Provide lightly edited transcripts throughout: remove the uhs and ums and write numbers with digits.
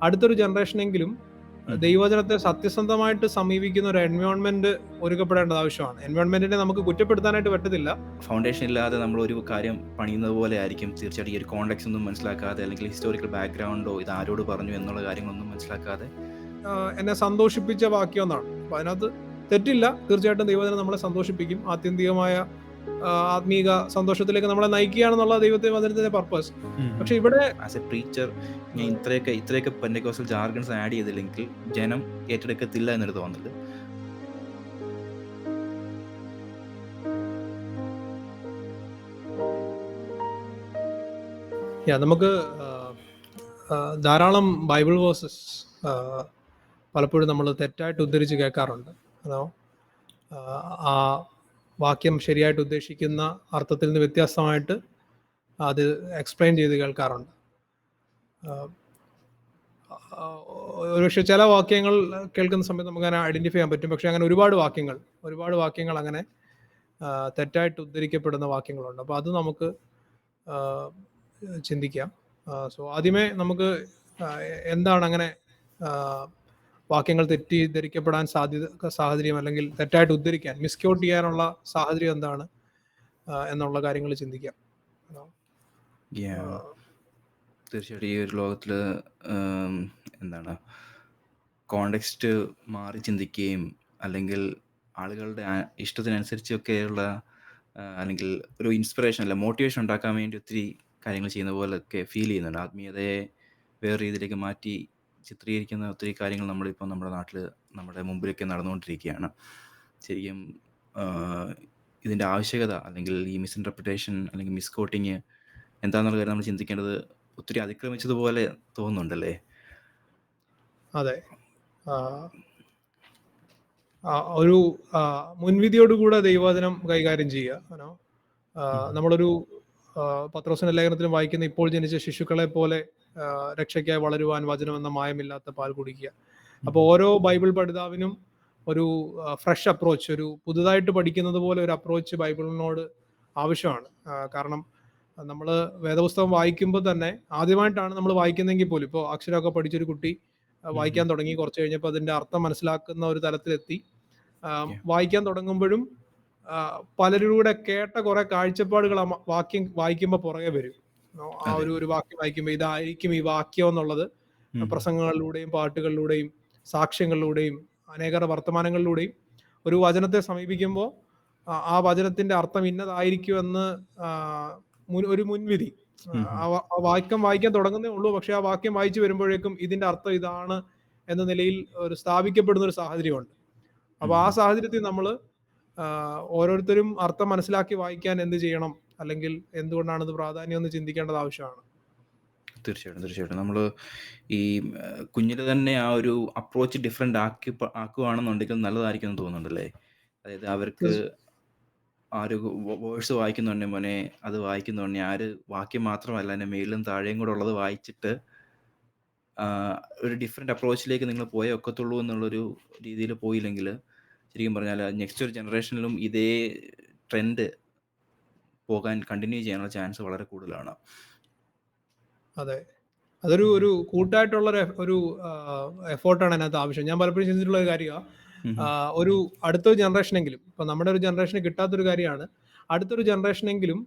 അടുത്തൊരു ജനറേഷനെങ്കിലും ദൈവവചനത്തെ സത്യസന്ധമായിട്ട് സമീപിക്കുന്ന ഒരു എൻവയോൺമെന്റ് ഒരുക്കപ്പെടേണ്ടത് ആവശ്യമാണ്. എൻവയോൺമെന്റിനെ നമുക്ക് കുറ്റപ്പെടുത്താനായിട്ട് പറ്റത്തില്ല. ഫൗണ്ടേഷൻ ഇല്ലാതെ നമ്മളൊരു കാര്യം പണിയുന്നത് പോലെ ആയിരിക്കും തീർച്ചയായിട്ടും. ഈ ഒരു കോണ്ടെക്സ്റ്റ് ഒന്നും മനസ്സിലാക്കാതെ, അല്ലെങ്കിൽ ഹിസ്റ്റോറിക്കൽ ബാക്ക്ഗ്രൗണ്ടോ ഇത് ആരോട് പറഞ്ഞു എന്നുള്ള കാര്യങ്ങളൊന്നും മനസ്സിലാക്കാതെ എന്നെ സന്തോഷിപ്പിച്ച വാക്യം എന്നാണ്. അപ്പൊ അതിനകത്ത് തെറ്റില്ല. തീർച്ചയായിട്ടും ദൈവവചനം നമ്മളെ സന്തോഷിപ്പിക്കും. ആത്യന്തികമായ ആത്മീക സന്തോഷത്തിലേക്ക് നമ്മളെ നയിക്കുകയാണെന്നുള്ള ദൈവവചനത്തിന്റെ പർപ്പസ്. പക്ഷെ ഇവിടെ ആസ് എ പ്രീച്ചർ ഞാൻ ഇത്രയൊക്കെ പെന്റക്കോസ്റ്റൽ ജാർഗൺസ് ആഡ് ചെയ്തില്ലെങ്കിൽ ജനം ഏറ്റെടുക്കത്തില്ല എന്നൊരു തോന്നല്. നമുക്ക് ധാരാളം ബൈബിൾ വേഴ്സസ് പലപ്പോഴും നമ്മൾ തെറ്റായിട്ട് ഉദ്ധരിച്ച് കേൾക്കാറുണ്ട്. അതോ ആ വാക്യം ശരിയായിട്ട് ഉദ്ദേശിക്കുന്ന അർത്ഥത്തിൽ നിന്ന് വ്യത്യസ്തമായിട്ട് അത് എക്സ്പ്ലെയിൻ ചെയ്ത് കേൾക്കാറുണ്ട്. ഒരുപക്ഷെ ചില വാക്യങ്ങൾ കേൾക്കുന്ന സമയത്ത് നമുക്ക് അങ്ങനെ ഐഡന്റിഫൈ ചെയ്യാൻ പറ്റും. പക്ഷെ അങ്ങനെ ഒരുപാട് വാക്യങ്ങൾ അങ്ങനെ തെറ്റായിട്ട് ഉദ്ധരിക്കപ്പെടുന്ന വാക്യങ്ങളുണ്ട്. അപ്പോൾ അത് നമുക്ക് ചിന്തിക്കാം. സോ ആദ്യമേ നമുക്ക് എന്താണ് അങ്ങനെ വാക്യങ്ങൾ തെറ്റിദ്ധരിക്കപ്പെടാൻ സാഹചര്യം, അല്ലെങ്കിൽ തെറ്റായിട്ട് ഉദ്ധരിക്കാൻ, മിസ്ക്യോട്ട് ചെയ്യാനുള്ള സാഹചര്യം എന്താണ് എന്നുള്ള കാര്യങ്ങൾ ചിന്തിക്കാം. തീർച്ചയായിട്ടും ഈ ഒരു ലോകത്തിൽ എന്താണ് കോണ്ടെക്സ്റ്റ് മാറി ചിന്തിക്കുകയും അല്ലെങ്കിൽ ആളുകളുടെ ഇഷ്ടത്തിനനുസരിച്ചൊക്കെയുള്ള അല്ലെങ്കിൽ ഒരു ഇൻസ്പിറേഷൻ അല്ല മോട്ടിവേഷൻ ഉണ്ടാക്കാൻ വേണ്ടി ഒത്തിരി കാര്യങ്ങൾ ചെയ്യുന്ന പോലെയൊക്കെ ഫീൽ ചെയ്യുന്നുണ്ട്. ആത്മീയതയെ വേറെ രീതിയിലേക്ക് മാറ്റി ചിത്രീകരിക്കുന്ന ഒത്തിരി കാര്യങ്ങൾ നമ്മളിപ്പോൾ നമ്മുടെ നാട്ടിൽ നമ്മുടെ മുമ്പിലൊക്കെ നടന്നുകൊണ്ടിരിക്കുകയാണ്. ശരിക്കും ഇതിൻ്റെ ആവശ്യകത അല്ലെങ്കിൽ ഈ മിസ്ഇൻറ്റർപ്രിറ്റേഷൻ അല്ലെങ്കിൽ മിസ്കോട്ടിങ് എന്താണെന്നുള്ള കാര്യം നമ്മൾ ചിന്തിക്കേണ്ടത് ഒത്തിരി അതിക്രമിച്ചതുപോലെ തോന്നുന്നുണ്ടല്ലേ? അതെ, ഒരു മുൻവിധിയോടുകൂടെ ദൈവവചനം കൈകാര്യം ചെയ്യുക. നമ്മളൊരു പത്രോസിന്റെ ലേഖനത്തിലും വായിക്കുന്ന, ഇപ്പോൾ ജനിച്ച ശിശുക്കളെ പോലെ രക്ഷയ്ക്കായി വളരുവാൻ വചനം എന്ന മായമില്ലാത്ത പാൽ കുടിക്കുക. അപ്പോൾ ഓരോ ബൈബിൾ പഠിതാവിനും ഒരു ഫ്രഷ് അപ്രോച്ച്, ഒരു പുതുതായിട്ട് പഠിക്കുന്നത് പോലെ ഒരു അപ്രോച്ച് ബൈബിളിനോട് ആവശ്യമാണ്. കാരണം നമ്മൾ വേദപുസ്തകം വായിക്കുമ്പോൾ തന്നെ ആദ്യമായിട്ടാണ് നമ്മൾ വായിക്കുന്നതെങ്കിൽ പോലും, ഇപ്പോൾ അക്ഷരമൊക്കെ പഠിച്ചൊരു കുട്ടി വായിക്കാൻ തുടങ്ങി, കുറച്ച് കഴിഞ്ഞപ്പോൾ അതിന്റെ അർത്ഥം മനസ്സിലാക്കുന്ന ഒരു തലത്തിലെത്തി. വായിക്കാൻ തുടങ്ങുമ്പോഴും പലരുടെ കേട്ട കുറെ കാഴ്ചപ്പാടുകൾ വാക്യം വായിക്കുമ്പോൾ പുറകെ വരും. ആ ഒരു വാക്യം വായിക്കുമ്പോൾ ഇതായിരിക്കും ഈ വാക്യം എന്നുള്ളത് പ്രസംഗങ്ങളിലൂടെയും പാട്ടുകളിലൂടെയും സാക്ഷ്യങ്ങളിലൂടെയും അനേക വർത്തമാനങ്ങളിലൂടെയും ഒരു വചനത്തെ സമീപിക്കുമ്പോൾ ആ വചനത്തിന്റെ അർത്ഥം ഇന്നതായിരിക്കുമെന്ന് ഒരു മുൻവിധി. ആ വാക്യം വായിക്കാൻ തുടങ്ങുന്നേ ഉള്ളൂ, പക്ഷെ ആ വാക്യം വായിച്ചു വരുമ്പോഴേക്കും ഇതിന്റെ അർത്ഥം ഇതാണ് എന്ന നിലയിൽ ഒരു സ്ഥാപിക്കപ്പെടുന്ന ഒരു സാഹചര്യമുണ്ട്. അപ്പൊ ആ സാഹചര്യത്തിൽ നമ്മൾ ഓരോരുത്തരും അർത്ഥം മനസ്സിലാക്കി വായിക്കാൻ എന്ത് ചെയ്യണം, അല്ലെങ്കിൽ എന്തുകൊണ്ടാണ് ഇത് പ്രാധാന്യം എന്ന് ചിന്തിക്കേണ്ടത് ആവശ്യമാണ്. തീർച്ചയായിട്ടും നമ്മൾ ഈ കുഞ്ഞിൽ തന്നെ ആ ഒരു അപ്രോച്ച് ഡിഫറെൻ്റ് ആക്കുകയാണെന്നുണ്ടെങ്കിൽ നല്ലതായിരിക്കും എന്ന് തോന്നുന്നുണ്ടല്ലേ? അതായത് അവർക്ക് ആ ഒരു വേഴ്സ് വായിക്കുന്നുണ്ടെ മോനെ, അത് വായിക്കുന്നുണ്ടെ ആ ഒരു വാക്യം മാത്രമല്ല അതിൻ്റെ മേളിലും താഴെയും കൂടെ ഉള്ളത് വായിച്ചിട്ട് ഒരു ഡിഫറെൻ്റ് അപ്രോച്ചിലേക്ക് നിങ്ങൾ പോയേ ഒക്കത്തുള്ളൂ എന്നുള്ളൊരു രീതിയിൽ പോയില്ലെങ്കിൽ ശരിക്കും പറഞ്ഞാൽ നെക്സ്റ്റ് ഒരു ജനറേഷനിലും ഇതേ ട്രെൻഡ് പോകാൻ കണ്ടിന്യൂ ചെയ്യാനുള്ള ചാൻസ് വളരെ കൂടുതലാണ്. അതെ, അതൊരു കൂട്ടായിട്ടുള്ള ഒരു എഫേർട്ടാണ് അതിനകത്ത് ആവശ്യം. ഞാൻ പലപ്പോഴും ചിന്തിച്ചിട്ടുള്ള ഒരു കാര്യമാണ്, ഒരു അടുത്തൊരു ജനറേഷനെങ്കിലും, ഇപ്പൊ നമ്മുടെ ഒരു ജനറേഷന് കിട്ടാത്തൊരു കാര്യമാണ്, അടുത്തൊരു ജനറേഷനെങ്കിലും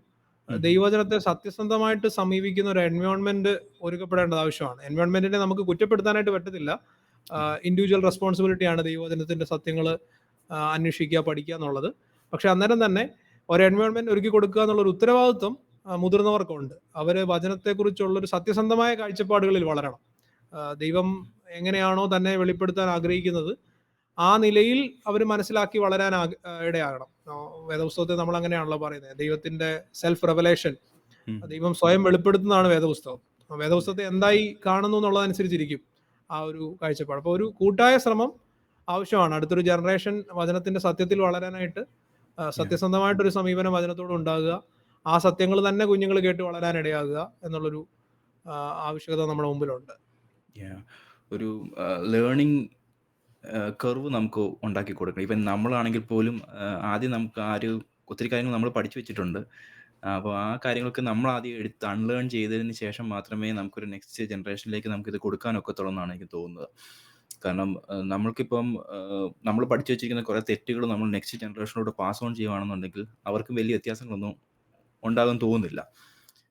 ദൈവവചനത്തെ സത്യസന്ധമായിട്ട് സമീപിക്കുന്ന ഒരു എൻവയോൺമെന്റ് ഒരുക്കപ്പെടേണ്ടത് ആവശ്യമാണ്. എൻവയോൺമെന്റിനെ നമുക്ക് കുറ്റപ്പെടുത്താനായിട്ട് പറ്റത്തില്ല. ഇൻഡിവിജ്വൽ റെസ്പോൺസിബിലിറ്റിയാണ് ദൈവവചനത്തിന്റെ സത്യങ്ങൾ അന്വേഷിക്കുക, പഠിക്കുക എന്നുള്ളത്. പക്ഷെ അന്നേരം തന്നെ ഒരു എൻവയോൺമെന്റ് ഒരുക്കി കൊടുക്കുക എന്നുള്ളൊരു ഉത്തരവാദിത്വം മുതിർന്നവർക്കുണ്ട്. അവര് വചനത്തെക്കുറിച്ചുള്ള ഒരു സത്യസന്ധമായ കാഴ്ചപ്പാടുകളിൽ വളരണം. ദൈവം എങ്ങനെയാണോ തന്നെ വെളിപ്പെടുത്താൻ ആഗ്രഹിക്കുന്നത് ആ നിലയിൽ അവർ മനസ്സിലാക്കി വളരാൻ ഇടയാകണം. വേദപുസ്തകത്തെ നമ്മൾ അങ്ങനെയാണല്ലോ പറയുന്നത്, ദൈവത്തിന്റെ സെൽഫ് റെവലേഷൻ, ദൈവം സ്വയം വെളിപ്പെടുത്തുന്നതാണ് വേദപുസ്തകം. വേദപുസ്തകത്തെ എന്തായി കാണുന്നു എന്നുള്ളതനുസരിച്ചിരിക്കും ആ ഒരു കാഴ്ചപ്പാട്. അപ്പോൾ ഒരു കൂട്ടായ ശ്രമം ആവശ്യമാണ്. അടുത്തൊരു ജനറേഷൻ വചനത്തിന്റെ സത്യത്തിൽ വളരാനായിട്ട് സത്യസന്ധമായിട്ടൊരു സമീപനം വചനത്തോട് ഉണ്ടാകുക, ആ സത്യങ്ങൾ തന്നെ കുഞ്ഞുങ്ങൾ കേട്ട് വളരാൻ ഇടയാകുക എന്നുള്ളൊരു ആവശ്യകത നമ്മുടെ മുമ്പിലുണ്ട്. ഒരു ലേണിംഗ് കർവ് നമുക്ക് ഉണ്ടാക്കി കൊടുക്കണം. ഇപ്പം നമ്മളാണെങ്കിൽ പോലും ആദ്യം നമുക്ക് ഒത്തിരി കാര്യങ്ങൾ നമ്മൾ പഠിച്ചു വെച്ചിട്ടുണ്ട്. അപ്പോൾ ആ കാര്യങ്ങളൊക്കെ നമ്മൾ ആദ്യം എടുത്ത് അൺലേൺ ചെയ്തതിന് ശേഷം മാത്രമേ നമുക്കൊരു നെക്സ്റ്റ് ജനറേഷനിലേക്ക് നമുക്കിത് കൊടുക്കാനൊക്കത്തുള്ളൂ എന്നാണ് എനിക്ക് തോന്നുന്നത്. കാരണം നമ്മൾക്കിപ്പം നമ്മൾ പഠിച്ചു വെച്ചിരിക്കുന്ന കുറേ തെറ്റുകൾ നമ്മൾ നെക്സ്റ്റ് ജനറേഷനോട് പാസ് ഓൺ ചെയ്യുകയാണെന്നുണ്ടെങ്കിൽ അവർക്കും വലിയ വ്യത്യാസങ്ങളൊന്നും ഉണ്ടാകുമെന്ന് തോന്നുന്നില്ല.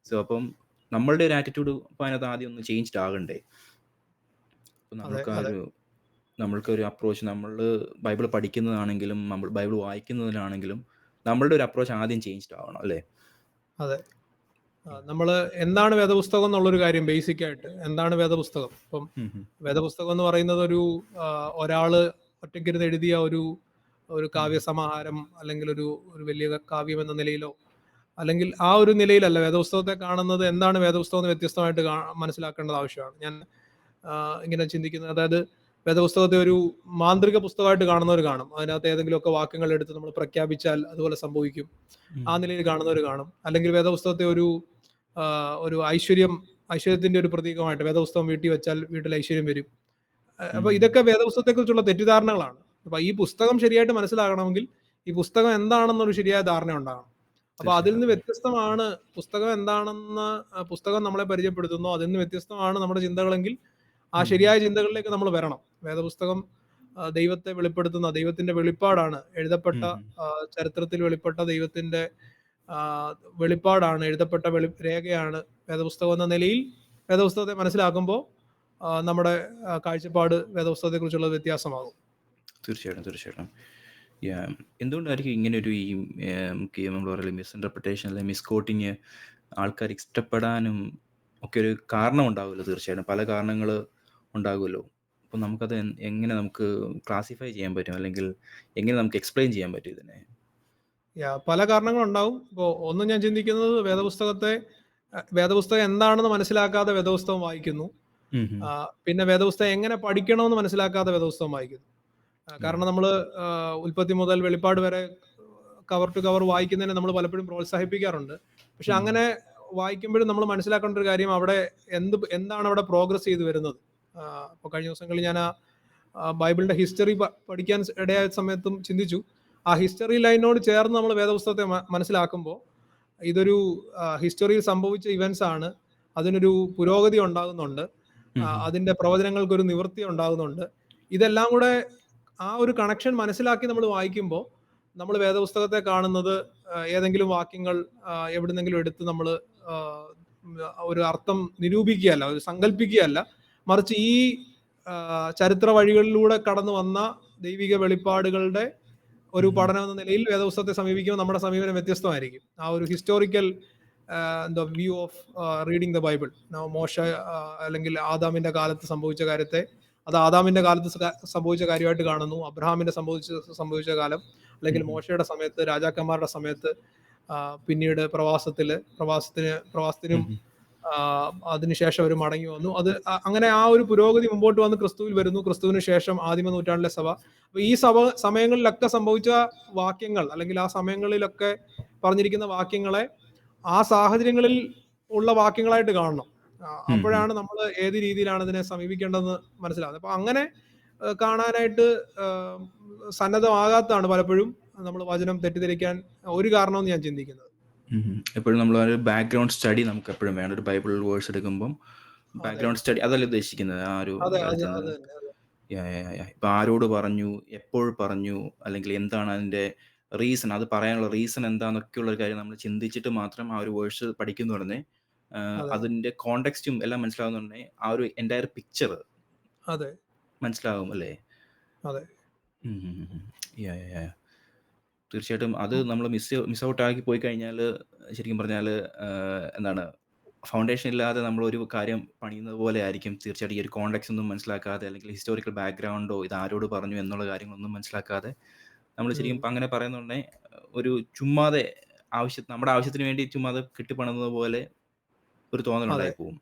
സോ അപ്പം നമ്മളുടെ ഒരു ആറ്റിറ്റ്യൂഡ് അപ്പോൾ അതിനകത്ത് ആദ്യം ഒന്ന് ചേഞ്ച്ഡ് ആകണ്ടേ. അപ്പം അതെ അതെ നമ്മൾക്കൊരു അപ്രോച്ച്, നമ്മൾ ബൈബിൾ പഠിക്കുന്നതാണെങ്കിലും നമ്മൾ ബൈബിൾ വായിക്കുന്നതിനാണെങ്കിലും നമ്മളുടെ ഒരു അപ്രോച്ച് ആദ്യം ചേഞ്ച്ഡ് ആവണം അല്ലേ? അതെ നമ്മൾ എന്താണ് വേദപുസ്തകം എന്നുള്ളൊരു കാര്യം ബേസിക് ആയിട്ട് എന്താണ് വേദപുസ്തകം. ഇപ്പം ഉം ഉം. വേദപുസ്തകം എന്ന് പറയുന്നത് ഒരാള് ഒറ്റയ്ക്കിരുന്ന് എഴുതിയ ഒരു കാവ്യസമാഹാരം അല്ലെങ്കിൽ ഒരു വലിയ കാവ്യം എന്ന നിലയിലോ അല്ലെങ്കിൽ ആ ഒരു നിലയിലല്ല വേദപുസ്തകത്തെ കാണുന്നത്. എന്താണ് വേദപുസ്തകം എന്ന് വ്യത്യസ്തമായിട്ട് മനസ്സിലാക്കേണ്ടത് ആവശ്യമാണ്. ഞാൻ ഇങ്ങനെ ചിന്തിക്കുന്നത്, അതായത് വേദപുസ്തകത്തെ ഒരു മാന്ത്രിക പുസ്തകമായിട്ട് കാണുന്നവർ കാണും. അതിനകത്ത് ഏതെങ്കിലുമൊക്കെ വാക്യങ്ങൾ എടുത്ത് നമ്മൾ പ്രഖ്യാപിച്ചാൽ അതുപോലെ സംഭവിക്കും, ആ നിലയിൽ കാണുന്നവർ കാണും. അല്ലെങ്കിൽ വേദപുസ്തകത്തെ ഒരു ഐശ്വര്യത്തിന്റെ ഒരു പ്രതീകമായിട്ട് വേദപുസ്തകം വീട്ടിൽ വെച്ചാൽ വീട്ടിൽ ഐശ്വര്യം വരും. അപ്പൊ ഇതൊക്കെ വേദപുസ്തകത്തെ കുറിച്ചുള്ള തെറ്റിദ്ധാരണകളാണ്. അപ്പൊ ഈ പുസ്തകം ശരിയായിട്ട് മനസ്സിലാകണമെങ്കിൽ ഈ പുസ്തകം എന്താണെന്നൊരു ശരിയായ ധാരണ ഉണ്ടാകണം. അപ്പൊ അതിൽ നിന്ന് വ്യത്യസ്തമാണ് പുസ്തകം എന്താണെന്ന് പുസ്തകം നമ്മളെ പരിചയപ്പെടുത്തുന്നു. അതിൽ നിന്ന് വ്യത്യസ്തമാണ് നമ്മുടെ ചിന്തകളെങ്കിൽ ആ ശരിയായ ചിന്തകളിലേക്ക് നമ്മൾ വരണം. വേദപുസ്തകം ദൈവത്തെ വെളിപ്പെടുത്തുന്ന ദൈവത്തിന്റെ വെളിപ്പാടാണ്. എഴുതപ്പെട്ട ചരിത്രത്തിൽ വെളിപ്പെട്ട ദൈവത്തിന്റെ വെളിപ്പാടാണ്, എഴുതപ്പെട്ട രേഖയാണ് വേദപുസ്തകം എന്ന നിലയിൽ വേദപുസ്തകത്തെ മനസ്സിലാക്കുമ്പോൾ നമ്മുടെ കാഴ്ചപ്പാട് വേദപുസ്തകത്തെ കുറിച്ചുള്ള വ്യത്യാസമാകും. തീർച്ചയായിട്ടും. എന്തുകൊണ്ടായിരിക്കും ഇങ്ങനെ ഒരു നമ്മൾ പറയില്ല മിസ്ഇൻറ്റർപ്രിട്ടേഷൻ അല്ലെങ്കിൽ മിസ്കോട്ടിങ് ആൾക്കാർ ഇഷ്ടപ്പെടാനും ഒക്കെ ഒരു കാരണം ഉണ്ടാവുമല്ലോ? തീർച്ചയായിട്ടും പല കാരണങ്ങൾ ഉണ്ടാകുമല്ലോ. അപ്പം നമുക്കത് എങ്ങനെ നമുക്ക് ക്ലാസിഫൈ ചെയ്യാൻ പറ്റും, അല്ലെങ്കിൽ എങ്ങനെ നമുക്ക് എക്സ്പ്ലെയിൻ ചെയ്യാൻ പറ്റും ഇതിനെ? പല കാരണങ്ങളുണ്ടാവും. ഇപ്പോൾ ഒന്ന് ഞാൻ ചിന്തിക്കുന്നത്, വേദപുസ്തകം എന്താണെന്ന് മനസ്സിലാക്കാതെ വേദപുസ്തകം വായിക്കുന്നു. പിന്നെ വേദപുസ്തകം എങ്ങനെ പഠിക്കണമെന്ന് മനസ്സിലാക്കാതെ വേദപുസ്തകം വായിക്കുന്നു. കാരണം നമ്മൾ ഉൽപ്പത്തി മുതൽ വെളിപ്പാട് വരെ കവർ ടു കവർ വായിക്കുന്നതിനെ നമ്മൾ പലപ്പോഴും പ്രോത്സാഹിപ്പിക്കാറുണ്ട്. പക്ഷെ അങ്ങനെ വായിക്കുമ്പോഴും നമ്മൾ മനസ്സിലാക്കേണ്ട ഒരു കാര്യം, അവിടെ എന്താണ് അവിടെ പ്രോഗ്രസ് ചെയ്ത് വരുന്നത്. അപ്പോൾ കഴിഞ്ഞ ദിവസങ്ങളിൽ ഞാൻ ബൈബിളിന്റെ ഹിസ്റ്ററി പഠിക്കാൻ ഇടയായ സമയത്തും ചിന്തിച്ചു, ആ ഹിസ്റ്ററി ലൈനോട് ചേർന്ന് നമ്മൾ വേദപുസ്തകത്തെ മനസ്സിലാക്കുമ്പോൾ ഇതൊരു ഹിസ്റ്ററിയിൽ സംഭവിച്ച ഇവന്റ്സ് ആണ്. അതിനൊരു പുരോഗതി ഉണ്ടാകുന്നുണ്ട്, അതിന്റെ പ്രവചനങ്ങൾക്കൊരു നിവൃത്തി ഉണ്ടാകുന്നുണ്ട്. ഇതെല്ലാം കൂടെ ആ ഒരു കണക്ഷൻ മനസ്സിലാക്കി നമ്മൾ വായിക്കുമ്പോൾ നമ്മൾ വേദപുസ്തകത്തെ കാണുന്നത് ഏതെങ്കിലും വാക്യങ്ങൾ എവിടുന്നെങ്കിലും എടുത്ത് നമ്മൾ ഒരു അർത്ഥം നിരൂപിക്കുകയല്ല, ഒരു സങ്കല്പിക്കുകയല്ല, മറിച്ച് ഈ ചരിത്ര വഴികളിലൂടെ കടന്നു വന്ന ദൈവിക വെളിപ്പാടുകളുടെ ഒരു പഠനം എന്ന നിലയിൽ വേദപുസ്തകത്തെ സമീപിക്കുമ്പോൾ നമ്മുടെ സമീപനം വ്യത്യസ്തമായിരിക്കും. ആ ഒരു historical view of reading the Bible. മോശ അല്ലെങ്കിൽ ആദാമിന്റെ കാലത്ത് സംഭവിച്ച കാര്യത്തെ അത് ആദാമിന്റെ കാലത്ത് സംഭവിച്ച കാര്യമായിട്ട് കാണുന്നു. അബ്രഹാമിന്റെ സംഭവിച്ച കാലം, അല്ലെങ്കിൽ മോശയുടെ സമയത്ത്, രാജാക്കന്മാരുടെ സമയത്ത്, പിന്നീട് പ്രവാസത്തിനും അതിനുശേഷം അവർ മടങ്ങി വന്നു. അങ്ങനെ ആ ഒരു പുരോഗതി മുമ്പോട്ട് വന്ന് ക്രിസ്തുവിൽ വരുന്നു. ക്രിസ്തുവിന് ശേഷം ആദിമ നൂറ്റാണ്ടിലെ സഭ. അപ്പൊ ഈ സമയങ്ങളിലൊക്കെ സംഭവിച്ച വാക്യങ്ങൾ, അല്ലെങ്കിൽ ആ സമയങ്ങളിലൊക്കെ പറഞ്ഞിരിക്കുന്ന വാക്യങ്ങളെ ആ സാഹചര്യങ്ങളിൽ ഉള്ള വാക്യങ്ങളായിട്ട് കാണണം. അപ്പോഴാണ് നമ്മൾ ഏത് രീതിയിലാണ് ഇതിനെ സമീപിക്കേണ്ടതെന്ന് മനസ്സിലാകുന്നത്. അപ്പൊ അങ്ങനെ കാണാനായിട്ട് സന്നദ്ധമാകാത്തതാണ് പലപ്പോഴും നമ്മൾ വചനം തെറ്റിദ്ധരിക്കാൻ ഒരു കാരണമെന്ന് ഞാൻ ചിന്തിക്കുന്നത്. എപ്പോഴും നമ്മൾ ഒരു ബാക്ക്ഗ്രൗണ്ട് സ്റ്റഡി നമുക്ക് എപ്പോഴും വേണം. ഒരു ബൈബിൾ വേഴ്സ് എടുക്കുമ്പം ബാക്ക്ഗ്രൗണ്ട് സ്റ്റഡി അതല്ല ഉദ്ദേശിക്കുന്നത്. ആ ഒരു ഇപ്പൊ ആരോട് പറഞ്ഞു, എപ്പോൾ പറഞ്ഞു, അല്ലെങ്കിൽ എന്താണ് അതിന്റെ റീസൺ, അത് പറയാനുള്ള റീസൺ എന്താന്നൊക്കെയുള്ള ഒരു കാര്യം നമ്മൾ ചിന്തിച്ചിട്ട് മാത്രം ആ ഒരു വേഴ്സ് പഠിക്കുന്നു പറഞ്ഞേ അതിന്റെ കോണ്ടെക്സ്റ്റും എല്ലാം മനസ്സിലാവുന്നുണ്ടേ ആ ഒരു എൻ്റയർ പിക്ചർ മനസ്സിലാവും അല്ലേ? തീർച്ചയായിട്ടും അത് നമ്മൾ മിസ് ഔട്ട് ആക്കി പോയി കഴിഞ്ഞാൽ ശരിക്കും പറഞ്ഞാൽ എന്താണ്, ഫൗണ്ടേഷൻ ഇല്ലാതെ നമ്മൾ ഒരു കാര്യം പണിയുന്നത് പോലെ ആയിരിക്കും. തീർച്ചയായിട്ടും ഈ ഒരു കോണ്ടെക്സ്റ്റ് ഒന്നും മനസ്സിലാക്കാതെ, അല്ലെങ്കിൽ ഹിസ്റ്റോറിക്കൽ ബാക്ക്ഗ്രൗണ്ടോ ഇത് ആരോട് പറഞ്ഞു എന്നുള്ള കാര്യങ്ങളൊന്നും മനസ്സിലാക്കാതെ നമ്മൾ ശരിക്കും അങ്ങനെ പറയുന്നുണ്ടെങ്കിൽ ഒരു ചുമ്മാതെ നമ്മുടെ ആവശ്യത്തിന് വേണ്ടി ചുമ്മാതെ കെട്ടിപ്പണുന്നത് പോലെ ഒരു തോന്നലുണ്ടായി പോവും.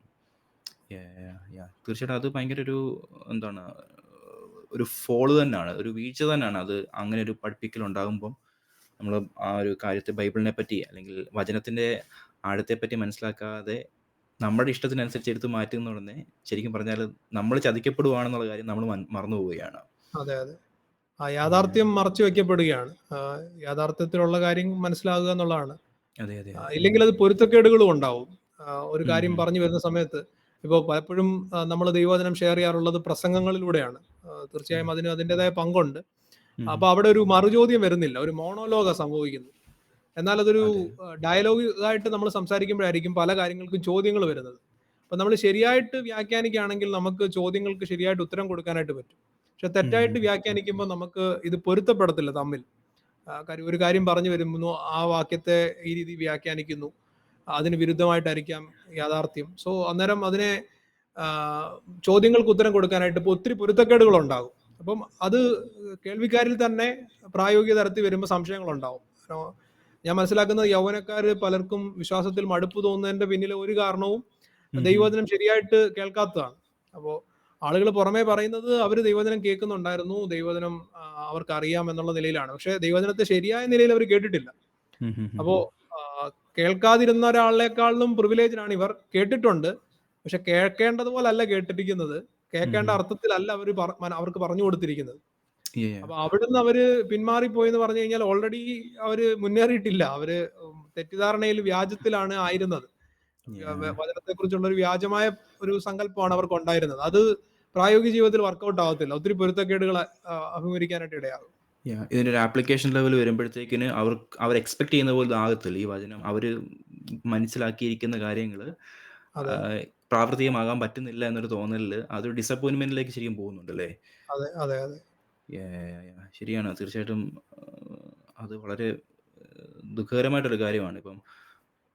തീർച്ചയായിട്ടും അത് ഭയങ്കര ഒരു ഫോള് തന്നെയാണ്, ഒരു വീഴ്ച തന്നെയാണ് അത്. അങ്ങനെ ഒരു പഠിപ്പിക്കൽ ഉണ്ടാകുമ്പം നമ്മൾ ആ ഒരു കാര്യത്തെ, ബൈബിളിനെ പറ്റി അല്ലെങ്കിൽ വചനത്തിന്റെ ആഴത്തെ പറ്റി മനസ്സിലാക്കാതെ നമ്മുടെ ഇഷ്ടത്തിനനുസരിച്ച് എടുത്ത് മാറ്റുന്ന ഉടനെ ശരിക്കും പറഞ്ഞാൽ നമ്മൾ ചതിക്കപ്പെടുവാണെന്നുള്ള കാര്യം നമ്മൾ മറന്നു പോവുകയാണ്. അതെ, ആ യാഥാർത്ഥ്യം മറച്ചു വെക്കപ്പെടുകയാണ്. യാഥാർത്ഥ്യത്തിലുള്ള കാര്യം മനസ്സിലാകുക എന്നുള്ളതാണ്. അതെ, അതെ, അതെ. ഇല്ലെങ്കിൽ അത് പൊരുത്തക്കേടുകളും ഉണ്ടാവും. ഒരു ഉം, കാര്യം ഉം. പറഞ്ഞു വരുന്ന സമയത്ത് ഇപ്പോൾ പലപ്പോഴും നമ്മൾ ദൈവവചനം ഷെയർ ചെയ്യാറുള്ളത് പ്രസംഗങ്ങളിലൂടെയാണ്. തീർച്ചയായും അതിന് അതിൻ്റെതായ പങ്കുണ്ട്. ഉം, ഉം. അപ്പൊ അവിടെ ഒരു മറുചോദ്യം വരുന്നില്ല, ഒരു മോണോലോഗ സംഭവിക്കുന്നു. എന്നാൽ അതൊരു അതെ. ഡയലോഗ് ആയിട്ട് നമ്മൾ സംസാരിക്കുമ്പോഴായിരിക്കും പല കാര്യങ്ങൾക്കും ചോദ്യങ്ങൾ വരുന്നത്. അപ്പൊ നമ്മൾ ശരിയായിട്ട് വ്യാഖ്യാനിക്കുകയാണെങ്കിൽ നമുക്ക് ചോദ്യങ്ങൾക്ക് ശരിയായിട്ട് ഉത്തരം കൊടുക്കാനായിട്ട് പറ്റും. പക്ഷെ ഉം, തെറ്റായിട്ട് ഉം. വ്യാഖ്യാനിക്കുമ്പോൾ നമുക്ക് ഇത് പൊരുത്തപ്പെടത്തില്ല തമ്മിൽ. ഒരു കാര്യം പറഞ്ഞു വരുന്നു, ആ വാക്യത്തെ ഈ രീതി വ്യാഖ്യാനിക്കുന്നു, അതിന് വിരുദ്ധമായിട്ടായിരിക്കാം യാഥാർത്ഥ്യം. സോ അന്നേരം അതിനെ ആ, ചോദ്യങ്ങൾക്ക് ഉത്തരം കൊടുക്കാനായിട്ട് ഇപ്പോൾ ഒത്തിരി പൊരുത്തക്കേടുകൾ ഉണ്ടാകും. അപ്പം അത് കേൾവിക്കാരിൽ തന്നെ പ്രായോഗിക തലത്തിൽ വരുമ്പോൾ സംശയങ്ങൾ ഉണ്ടാവും. ഞാൻ മനസ്സിലാക്കുന്നത് യൗവനക്കാർ പലർക്കും വിശ്വാസത്തിൽ മടുപ്പ് തോന്നുന്നതിന്റെ പിന്നിലെ ഒരു കാരണവും ഉം, ഉം. ദൈവവചനം ശരിയായിട്ട് കേൾക്കാത്തതാണ്. അപ്പോൾ ആളുകൾ പുറമേ പറയുന്നത് അവർ ദൈവവചനം കേൾക്കുന്നുണ്ടായിരുന്നു, ദൈവവചനം അവർക്ക് അറിയാം എന്നുള്ള നിലയിലാണ്. പക്ഷെ ദൈവവചനത്തെ ശരിയായ നിലയിൽ അവർ കേട്ടിട്ടില്ല. ഉം, ഉം, ഉം, അപ്പോ ഉം. കേൾക്കാതിരുന്ന ഒരാളെക്കാളും പ്രിവിലേജിനാണ് ഇവർ. കേട്ടിട്ടുണ്ട്, പക്ഷെ കേൾക്കേണ്ടതുപോലെ അല്ല കേട്ടിരിക്കുന്നത്, ഉം, കേൾക്കേണ്ട ഉം. അർത്ഥത്തിലല്ല അവർക്ക് പറഞ്ഞു കൊടുത്തിരിക്കുന്നത്. Yeah. അപ്പൊ അവിടുന്ന് അവര് പിന്മാറിപ്പോയി എന്ന് പറഞ്ഞു കഴിഞ്ഞാൽ ഓൾറെഡി അവര് മുന്നേറിയിട്ടില്ല. അവര് തെറ്റിദ്ധാരണയിൽ വ്യാജത്തിലാണ് ആയിരുന്നത്. Yeah. വചനത്തെ കുറിച്ചുള്ള ഒരു വ്യാജമായ ഒരു സങ്കല്പമാണ് അവർക്ക് ഉണ്ടായിരുന്നത്. അത് പ്രായോഗിക ജീവിതത്തിൽ വർക്കൗട്ട് ആവത്തില്ല. ഒത്തിരി പൊരുത്തക്കേടുകൾ അഭിമുഖീകരിക്കാനായിട്ട് ഇടയാകും. Yeah. ഇതിന്റെ ഒരു ആപ്ലിക്കേഷൻ ലെവൽ വരുമ്പോഴത്തേക്കിന് അവർ എക്സ്പെക്ട് ചെയ്യുന്ന പോലെ ആകത്തില്ല ഈ വചനം. അവര് മനസ്സിലാക്കിയിരിക്കുന്ന കാര്യങ്ങള് അതെ, പ്രാവർത്തികമാകാൻ പറ്റുന്നില്ല എന്നൊരു തോന്നലില് അതൊരു ഡിസപ്പോയിന്റ്മെന്റിലേക്ക് ശരിക്കും പോകുന്നുണ്ടല്ലേ? അതെ, അതെ, അതെ. ശരിയാണ്. തീർച്ചയായിട്ടും അത് വളരെ ദുഃഖകരമായിട്ടൊരു കാര്യമാണ്. ഇപ്പം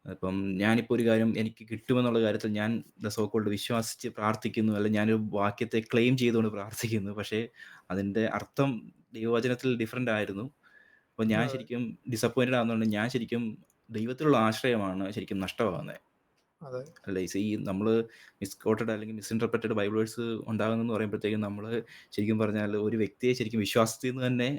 ഇപ്പം ഞാനിപ്പോൾ ഒരു കാര്യം എനിക്ക് കിട്ടുമെന്നുള്ള കാര്യത്തിൽ ഞാൻ സോ കോൾഡ് വിശ്വസിച്ച് പ്രാർത്ഥിക്കുന്നു, അല്ലെങ്കിൽ ഞാനൊരു വാക്യത്തെ ക്ലെയിം ചെയ്തുകൊണ്ട് പ്രാർത്ഥിക്കുന്നു. പക്ഷേ അതിൻ്റെ അർത്ഥം ദൈവവചനത്തിൽ ഡിഫറൻ്റ് ആയിരുന്നു. അപ്പോൾ ഞാൻ അതെ, ശരിക്കും ഡിസപ്പോയിന്റഡ് ആവുന്നതുകൊണ്ട് ഞാൻ ശരിക്കും ദൈവത്തിലുള്ള ആശ്രയമാണ് ശരിക്കും നഷ്ടമാകുന്നത്. അതെ, അല്ലേ ഈ നമ്മൾ മിസ്കോട്ടഡ് അല്ലെങ്കിൽ മിസ്ഇൻറ്റർപ്രറ്റഡ് ബൈബിൾ വേർഡ്സ് ഉണ്ടാകുന്നെന്ന് പറയുമ്പോഴത്തേക്കും നമ്മൾ ശരിക്കും പറഞ്ഞാൽ ഒരു വ്യക്തിയെ ശരിക്കും വിശ്വാസത്തിൽ നിന്ന് തന്നെ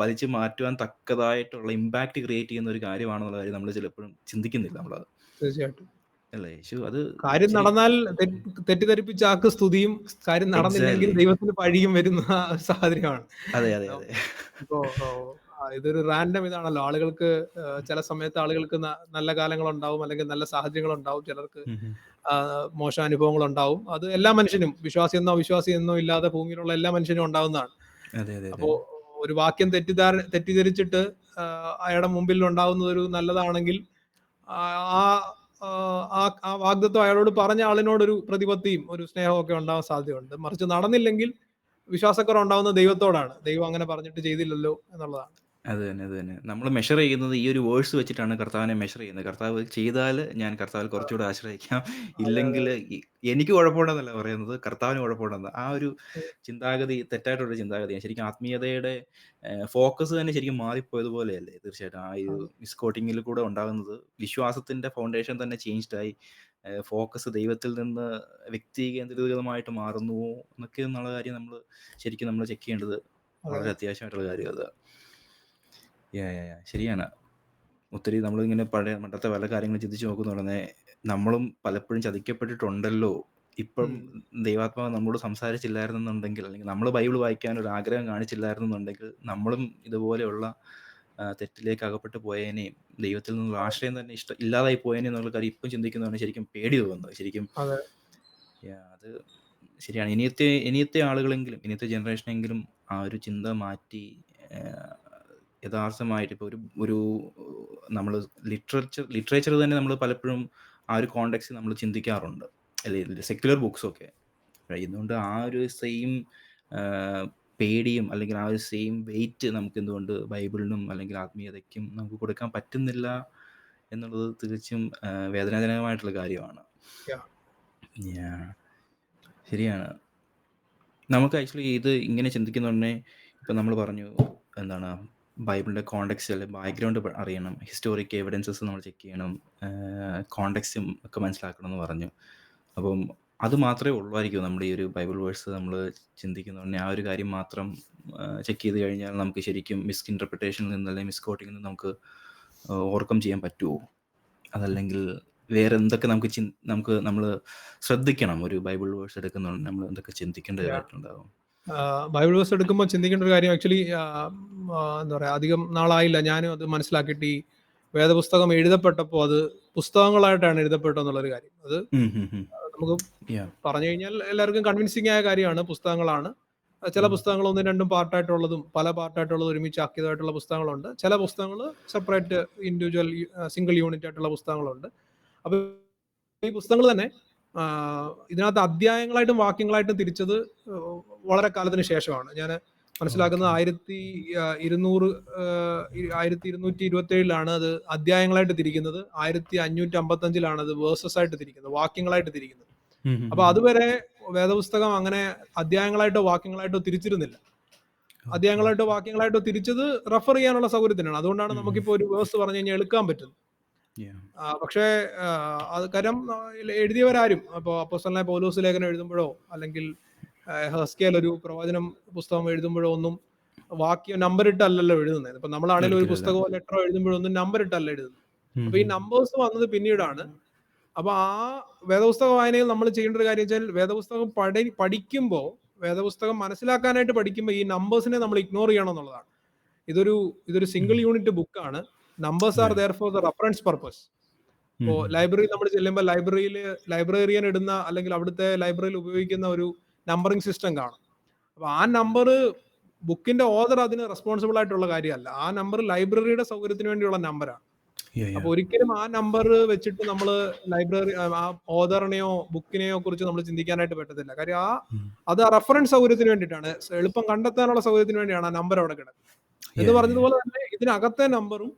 വലിച്ചു മാറ്റുവാൻ തക്കതായിട്ടുള്ള ഇമ്പാക്റ്റ് ക്രിയേറ്റ് ചെയ്യുന്ന ഒരു കാര്യമാണെന്നുള്ള കാര്യം നമ്മൾ ചിലപ്പോഴും ചിന്തിക്കുന്നില്ല നമ്മളത്. തീർച്ചയായിട്ടും. അല്ലേ യേശു അത് കാര്യം ശരി. നടന്നാൽ തെറ്റിദ്ധരിപ്പിച്ച ആൾക്ക് സ്തുതിയും, കാര്യം നടന്നില്ലെങ്കിൽ എക്സാക്ട്ലി. ദൈവത്തിന് പഴിയും വരുന്ന ഒരു സാഹചര്യമാണ്. അതെ, അതെ, അതെ. ഇപ്പോ ഇതൊരു റാൻഡം ഇതാണല്ലോ. ആളുകൾക്ക് ചില സമയത്ത് ആളുകൾക്ക് നല്ല കാലങ്ങളുണ്ടാവും, അല്ലെങ്കിൽ നല്ല സാഹചര്യങ്ങളുണ്ടാവും. ചിലർക്ക് ഉം, ഉം. മോശം അനുഭവങ്ങളുണ്ടാവും. അത് എല്ലാ മനുഷ്യനും, വിശ്വാസി എന്നോ അവിശ്വാസി എന്നോ ഇല്ലാതെ ഭൂമിയിലുള്ള എല്ലാ മനുഷ്യനും ഉണ്ടാവുന്നതാണ്. അതെ, അതെ, അതെ. അപ്പോ ഒരു വാക്യം തെറ്റിദ്ധരിച്ചിട്ട് അയാളുടെ മുമ്പിൽ ഉണ്ടാവുന്നത് ഒരു നല്ലതാണെങ്കിൽ ആ ആ ആ വാഗ്ദത്വം അയാളോട് പറഞ്ഞ ആളിനോടൊരു പ്രതിപത്തിയും ഒരു സ്നേഹവും ഒക്കെ ഉണ്ടാവാൻ സാധ്യതയുണ്ട്. മറിച്ച് നടന്നില്ലെങ്കിൽ വിശ്വാസക്കുറവ് ഉണ്ടാവുന്ന ദൈവത്തോടാണ്. ദൈവം അങ്ങനെ പറഞ്ഞിട്ട് ചെയ്തില്ലല്ലോ എന്നുള്ളതാണ്. അത് തന്നെ, അത് തന്നെ. നമ്മൾ മെഷർ ചെയ്യുന്നത് ഈ ഒരു വേഴ്സ് വെച്ചിട്ടാണ് കർത്താവിനെ മെഷർ ചെയ്യുന്നത്. കർത്താവ് ചെയ്താൽ ഞാൻ കർത്താവിൽ കുറച്ചുകൂടെ ആശ്രയിക്കാം. അതെ, അതെ, ഇല്ലെങ്കിൽ എനിക്ക് കുഴപ്പമുണ്ടെന്നല്ല പറയുന്നത്, കർത്താവിന് കുഴപ്പമുണ്ടെന്ന്. ആ ഒരു അതെ. ചിന്താഗതി തെറ്റായിട്ടുള്ളൊരു ചിന്താഗതിയാണ്. ശരിക്കും ആത്മീയതയുടെ ഫോക്കസ് തന്നെ ശരിക്കും മാറിപ്പോയതുപോലെയല്ലേ തീർച്ചയായിട്ടും. ആ ഒരു അതെ, മിസ്കോട്ടിങ്ങിൽ കൂടെ ഉണ്ടാകുന്നത് വിശ്വാസത്തിൻ്റെ ഫൗണ്ടേഷൻ തന്നെ ചേഞ്ച്ഡ് ആയി. ഫോക്കസ് ദൈവത്തിൽ നിന്ന് വ്യക്തി കേന്ദ്രീകൃതമായിട്ട് മാറുന്നുവോ എന്നൊക്കെ എന്നുള്ള കാര്യം ശരിക്കും നമ്മൾ ചെക്ക് ചെയ്യേണ്ടത് അതെ. വളരെ അത്യാവശ്യമായിട്ടുള്ള കാര്യം അത്. ശരിയാണ്. ഒത്തിരി നമ്മളിങ്ങനെ പണ്ടത്തെ പല കാര്യങ്ങളും ചിന്തിച്ച് നോക്കുന്നുടനെ നമ്മളും പലപ്പോഴും ചതിക്കപ്പെട്ടിട്ടുണ്ടല്ലോ. ഇപ്പം ഉം. ദൈവാത്മാവ് നമ്മളോട് സംസാരിച്ചില്ലായിരുന്നെന്നുണ്ടെങ്കിൽ, അല്ലെങ്കിൽ നമ്മൾ ബൈബിൾ വായിക്കാൻ ഒരു ആഗ്രഹം കാണിച്ചില്ലായിരുന്നെന്നുണ്ടെങ്കിൽ, നമ്മളും ഇതുപോലെയുള്ള തെറ്റിലേക്ക് അകപ്പെട്ട് പോയേനെയും, ദൈവത്തിൽ നിന്നുള്ള ആശ്രയം തന്നെ ഇല്ലാതായി പോയേനെ എന്നുള്ള കാര്യം ഇപ്പം ചിന്തിക്കുന്നതാണ് ശരിക്കും പേടി തോന്നുന്നത്. ശരിക്കും അതെ, അത് ശരിയാണ്. ഇനിയത്തെ ആളുകളെങ്കിലും, ഇനിയത്തെ ജനറേഷനെങ്കിലും ആ ഒരു ചിന്ത മാറ്റി ആഹ് യഥാർത്ഥമായിട്ട് ഇപ്പോൾ ഒരു നമ്മൾ ലിറ്ററേച്ചർ തന്നെ നമ്മൾ പലപ്പോഴും ആ ഒരു കോണ്ടെക്സ്റ്റ് നമ്മൾ ചിന്തിക്കാറുണ്ട്. അല്ലേ സെക്യുലർ ബുക്സൊക്കെ. ഇതുകൊണ്ട് ആ ഒരു സെയിം പേടിയും അല്ലെങ്കിൽ ആ ഒരു സെയിം വെയിറ്റ് നമുക്ക് എന്തുകൊണ്ട് ബൈബിളിനും അല്ലെങ്കിൽ ആത്മീയതയ്ക്കും നമുക്ക് കൊടുക്കാൻ പറ്റുന്നില്ല എന്നുള്ളത് തികച്ചും വേദനാജനകമായിട്ടുള്ള കാര്യമാണ്. yeah. Yeah. ശരിയാണ്. നമുക്ക് ആക്ച്വലി ഇത് ഇങ്ങനെ ചിന്തിക്കുന്നതുതന്നെ ഇപ്പം നമ്മൾ പറഞ്ഞു എന്താണ് ബൈബിളിൻ്റെ കോണ്ടെക്സ്റ്റ് അല്ലെങ്കിൽ ബാക്ക്ഗ്രൗണ്ട് അറിയണം, ഹിസ്റ്റോറിക് എവിഡൻസസ് നമ്മൾ ചെക്ക് ചെയ്യണം, കോണ്ടെക്സ്റ്റും ഒക്കെ മനസ്സിലാക്കണം എന്ന് പറഞ്ഞു. അപ്പം അത് മാത്രമേ ഉള്ളായിരിക്കും നമ്മുടെ ഈ ഒരു ബൈബിൾ വേഴ്സ് നമ്മൾ ചിന്തിക്കുന്നതുകൊണ്ട് ആ ഒരു കാര്യം മാത്രം ചെക്ക് ചെയ്ത് കഴിഞ്ഞാൽ നമുക്ക് ശരിക്കും മിസ്ഇൻറ്റർപ്രിട്ടേഷനിൽ നിന്ന് അല്ലെങ്കിൽ മിസ്കോട്ടിങ്ങിൽ നിന്ന് നമുക്ക് ഓവർകം ചെയ്യാൻ പറ്റുമോ? അതല്ലെങ്കിൽ വേറെ എന്തൊക്കെ നമ്മൾ ശ്രദ്ധിക്കണം ഒരു ബൈബിൾ വേഴ്സ് എടുക്കുന്നുണ്ട് നമ്മൾ എന്തൊക്കെ ചിന്തിക്കേണ്ടതായിട്ടുണ്ടാകും? ബൈബിൾ വേഴ്സ് എടുക്കുമ്പോൾ ചിന്തിക്കേണ്ട ഒരു കാര്യം ആക്ച്വലി എന്താ പറയാ, അധികം നാളായില്ല ഞാനും അത് മനസ്സിലാക്കിയിട്ട് ഈ വേദപുസ്തകം എഴുതപ്പെട്ടപ്പോൾ അത് പുസ്തകങ്ങളായിട്ടാണ് എഴുതപ്പെട്ടതെന്നുള്ളൊരു കാര്യം. അത് നമുക്ക് യാ പറഞ്ഞു കഴിഞ്ഞാൽ എല്ലാവർക്കും കൺവിൻസിംഗ് ആയ കാര്യമാണ്. പുസ്തകങ്ങളാണ്. ചില പുസ്തകങ്ങൾ ഒന്നും രണ്ടും പാർട്ടായിട്ടുള്ളതും പല പാർട്ടായിട്ടുള്ളതും ഒരുമിച്ചാക്കിയതായിട്ടുള്ള പുസ്തകങ്ങളുണ്ട്. ചില പുസ്തകങ്ങൾ സെപ്പറേറ്റ് ഇൻഡിവിജ്വൽ സിംഗിൾ യൂണിറ്റ് ആയിട്ടുള്ള പുസ്തകങ്ങളുണ്ട്. അപ്പൊ ഈ പുസ്തകങ്ങൾ തന്നെ ഇതിനകത്ത് അധ്യായങ്ങളായിട്ടും വാക്യങ്ങളായിട്ടും തിരിച്ചത് വളരെ കാലത്തിന് ശേഷമാണ്. ഞാൻ മനസ്സിലാക്കുന്നത് 1227 അത് അധ്യായങ്ങളായിട്ട് തിരിക്കുന്നത്. 1555 അത് വേഴ്സസ് ആയിട്ട് തിരിക്കുന്നത്, വാക്യങ്ങളായിട്ട് തിരിക്കുന്നത്. അപ്പൊ അതുവരെ വേദപുസ്തകം അങ്ങനെ അധ്യായങ്ങളായിട്ടോ വാക്യങ്ങളായിട്ടോ തിരിച്ചിരുന്നില്ല. അധ്യായങ്ങളായിട്ടോ വാക്യങ്ങളായിട്ടോ തിരിച്ചത് റെഫർ ചെയ്യാനുള്ള സൗകര്യത്തിനാണ്. അതുകൊണ്ടാണ് നമുക്കിപ്പോ ഒരു വേഴ്സ് പറഞ്ഞു കഴിഞ്ഞാൽ എടുക്കാൻ പറ്റുന്നത്. പക്ഷേ അത് കാര്യം എഴുതിയവരാരും അപ്പോൾ അപ്പോസ്തലനായ പൗലോസ് ലേഖനം എഴുതുമ്പോഴോ അല്ലെങ്കിൽ ഹെസ്കേൽ ഒരു പ്രവചനം പുസ്തകം എഴുതുമ്പോഴോ ഒന്നും വാക്യം നമ്പർ ഇട്ടല്ലല്ലോ എഴുതുന്നത്. ഇപ്പൊ നമ്മളാണെങ്കിലും ഒരു പുസ്തകമോ ലെറ്ററോ എഴുതുമ്പോഴൊന്നും നമ്പർ ഇട്ടല്ല എഴുതുന്നത്. അപ്പൊ ഈ നമ്പേഴ്സ് വന്നത് പിന്നീടാണ്. അപ്പൊ ആ വേദപുസ്തക വായനയിൽ നമ്മൾ ചെയ്യേണ്ട ഒരു കാര്യം വെച്ചാൽ വേദപുസ്തകം പഠിക്കുമ്പോൾ, വേദപുസ്തകം മനസ്സിലാക്കാനായിട്ട് പഠിക്കുമ്പോൾ ഈ നമ്പേഴ്സിനെ നമ്മൾ ഇഗ്നോർ ചെയ്യണം എന്നുള്ളതാണ്. ഇതൊരു സിംഗിൾ യൂണിറ്റ് ബുക്കാണ്. Numbers are there for the reference purpose. ഇപ്പോ ലൈബ്രറി നമ്മൾ ചെല്ലുമ്പോൾ ലൈബ്രറിയൻ ഇടുന്ന അല്ലെങ്കിൽ അവിടുത്തെ ലൈബ്രറിയിൽ ഉപയോഗിക്കുന്ന ഒരു നമ്പറിംഗ് സിസ്റ്റം കാണും. അപ്പൊ ആ നമ്പർ ബുക്കിന്റെ ഓതർ അതിന് റെസ്പോൺസിബിൾ ആയിട്ടുള്ള കാര്യമല്ല. ആ നമ്പർ ലൈബ്രറിയുടെ സൗകര്യത്തിന് വേണ്ടിയുള്ള നമ്പറാണ്. അപ്പൊ ഒരിക്കലും ആ നമ്പർ വെച്ചിട്ട് നമ്മൾ ലൈബ്രറി ആ ഓതറിനെയോ ബുക്കിനെയോ കുറിച്ച് നമ്മൾ ചിന്തിക്കാനായിട്ട് പറ്റത്തില്ല. കാര്യം അത് റെഫറൻസ് സൗകര്യത്തിന് വേണ്ടിയിട്ടാണ്, എളുപ്പം കണ്ടെത്താനുള്ള സൗകര്യത്തിന് വേണ്ടിയാണ് ആ നമ്പർ അവിടെ കിടക്കുന്നത്. എന്ന് പറഞ്ഞതുപോലെ തന്നെ ഇതിനകത്തെ നമ്പറും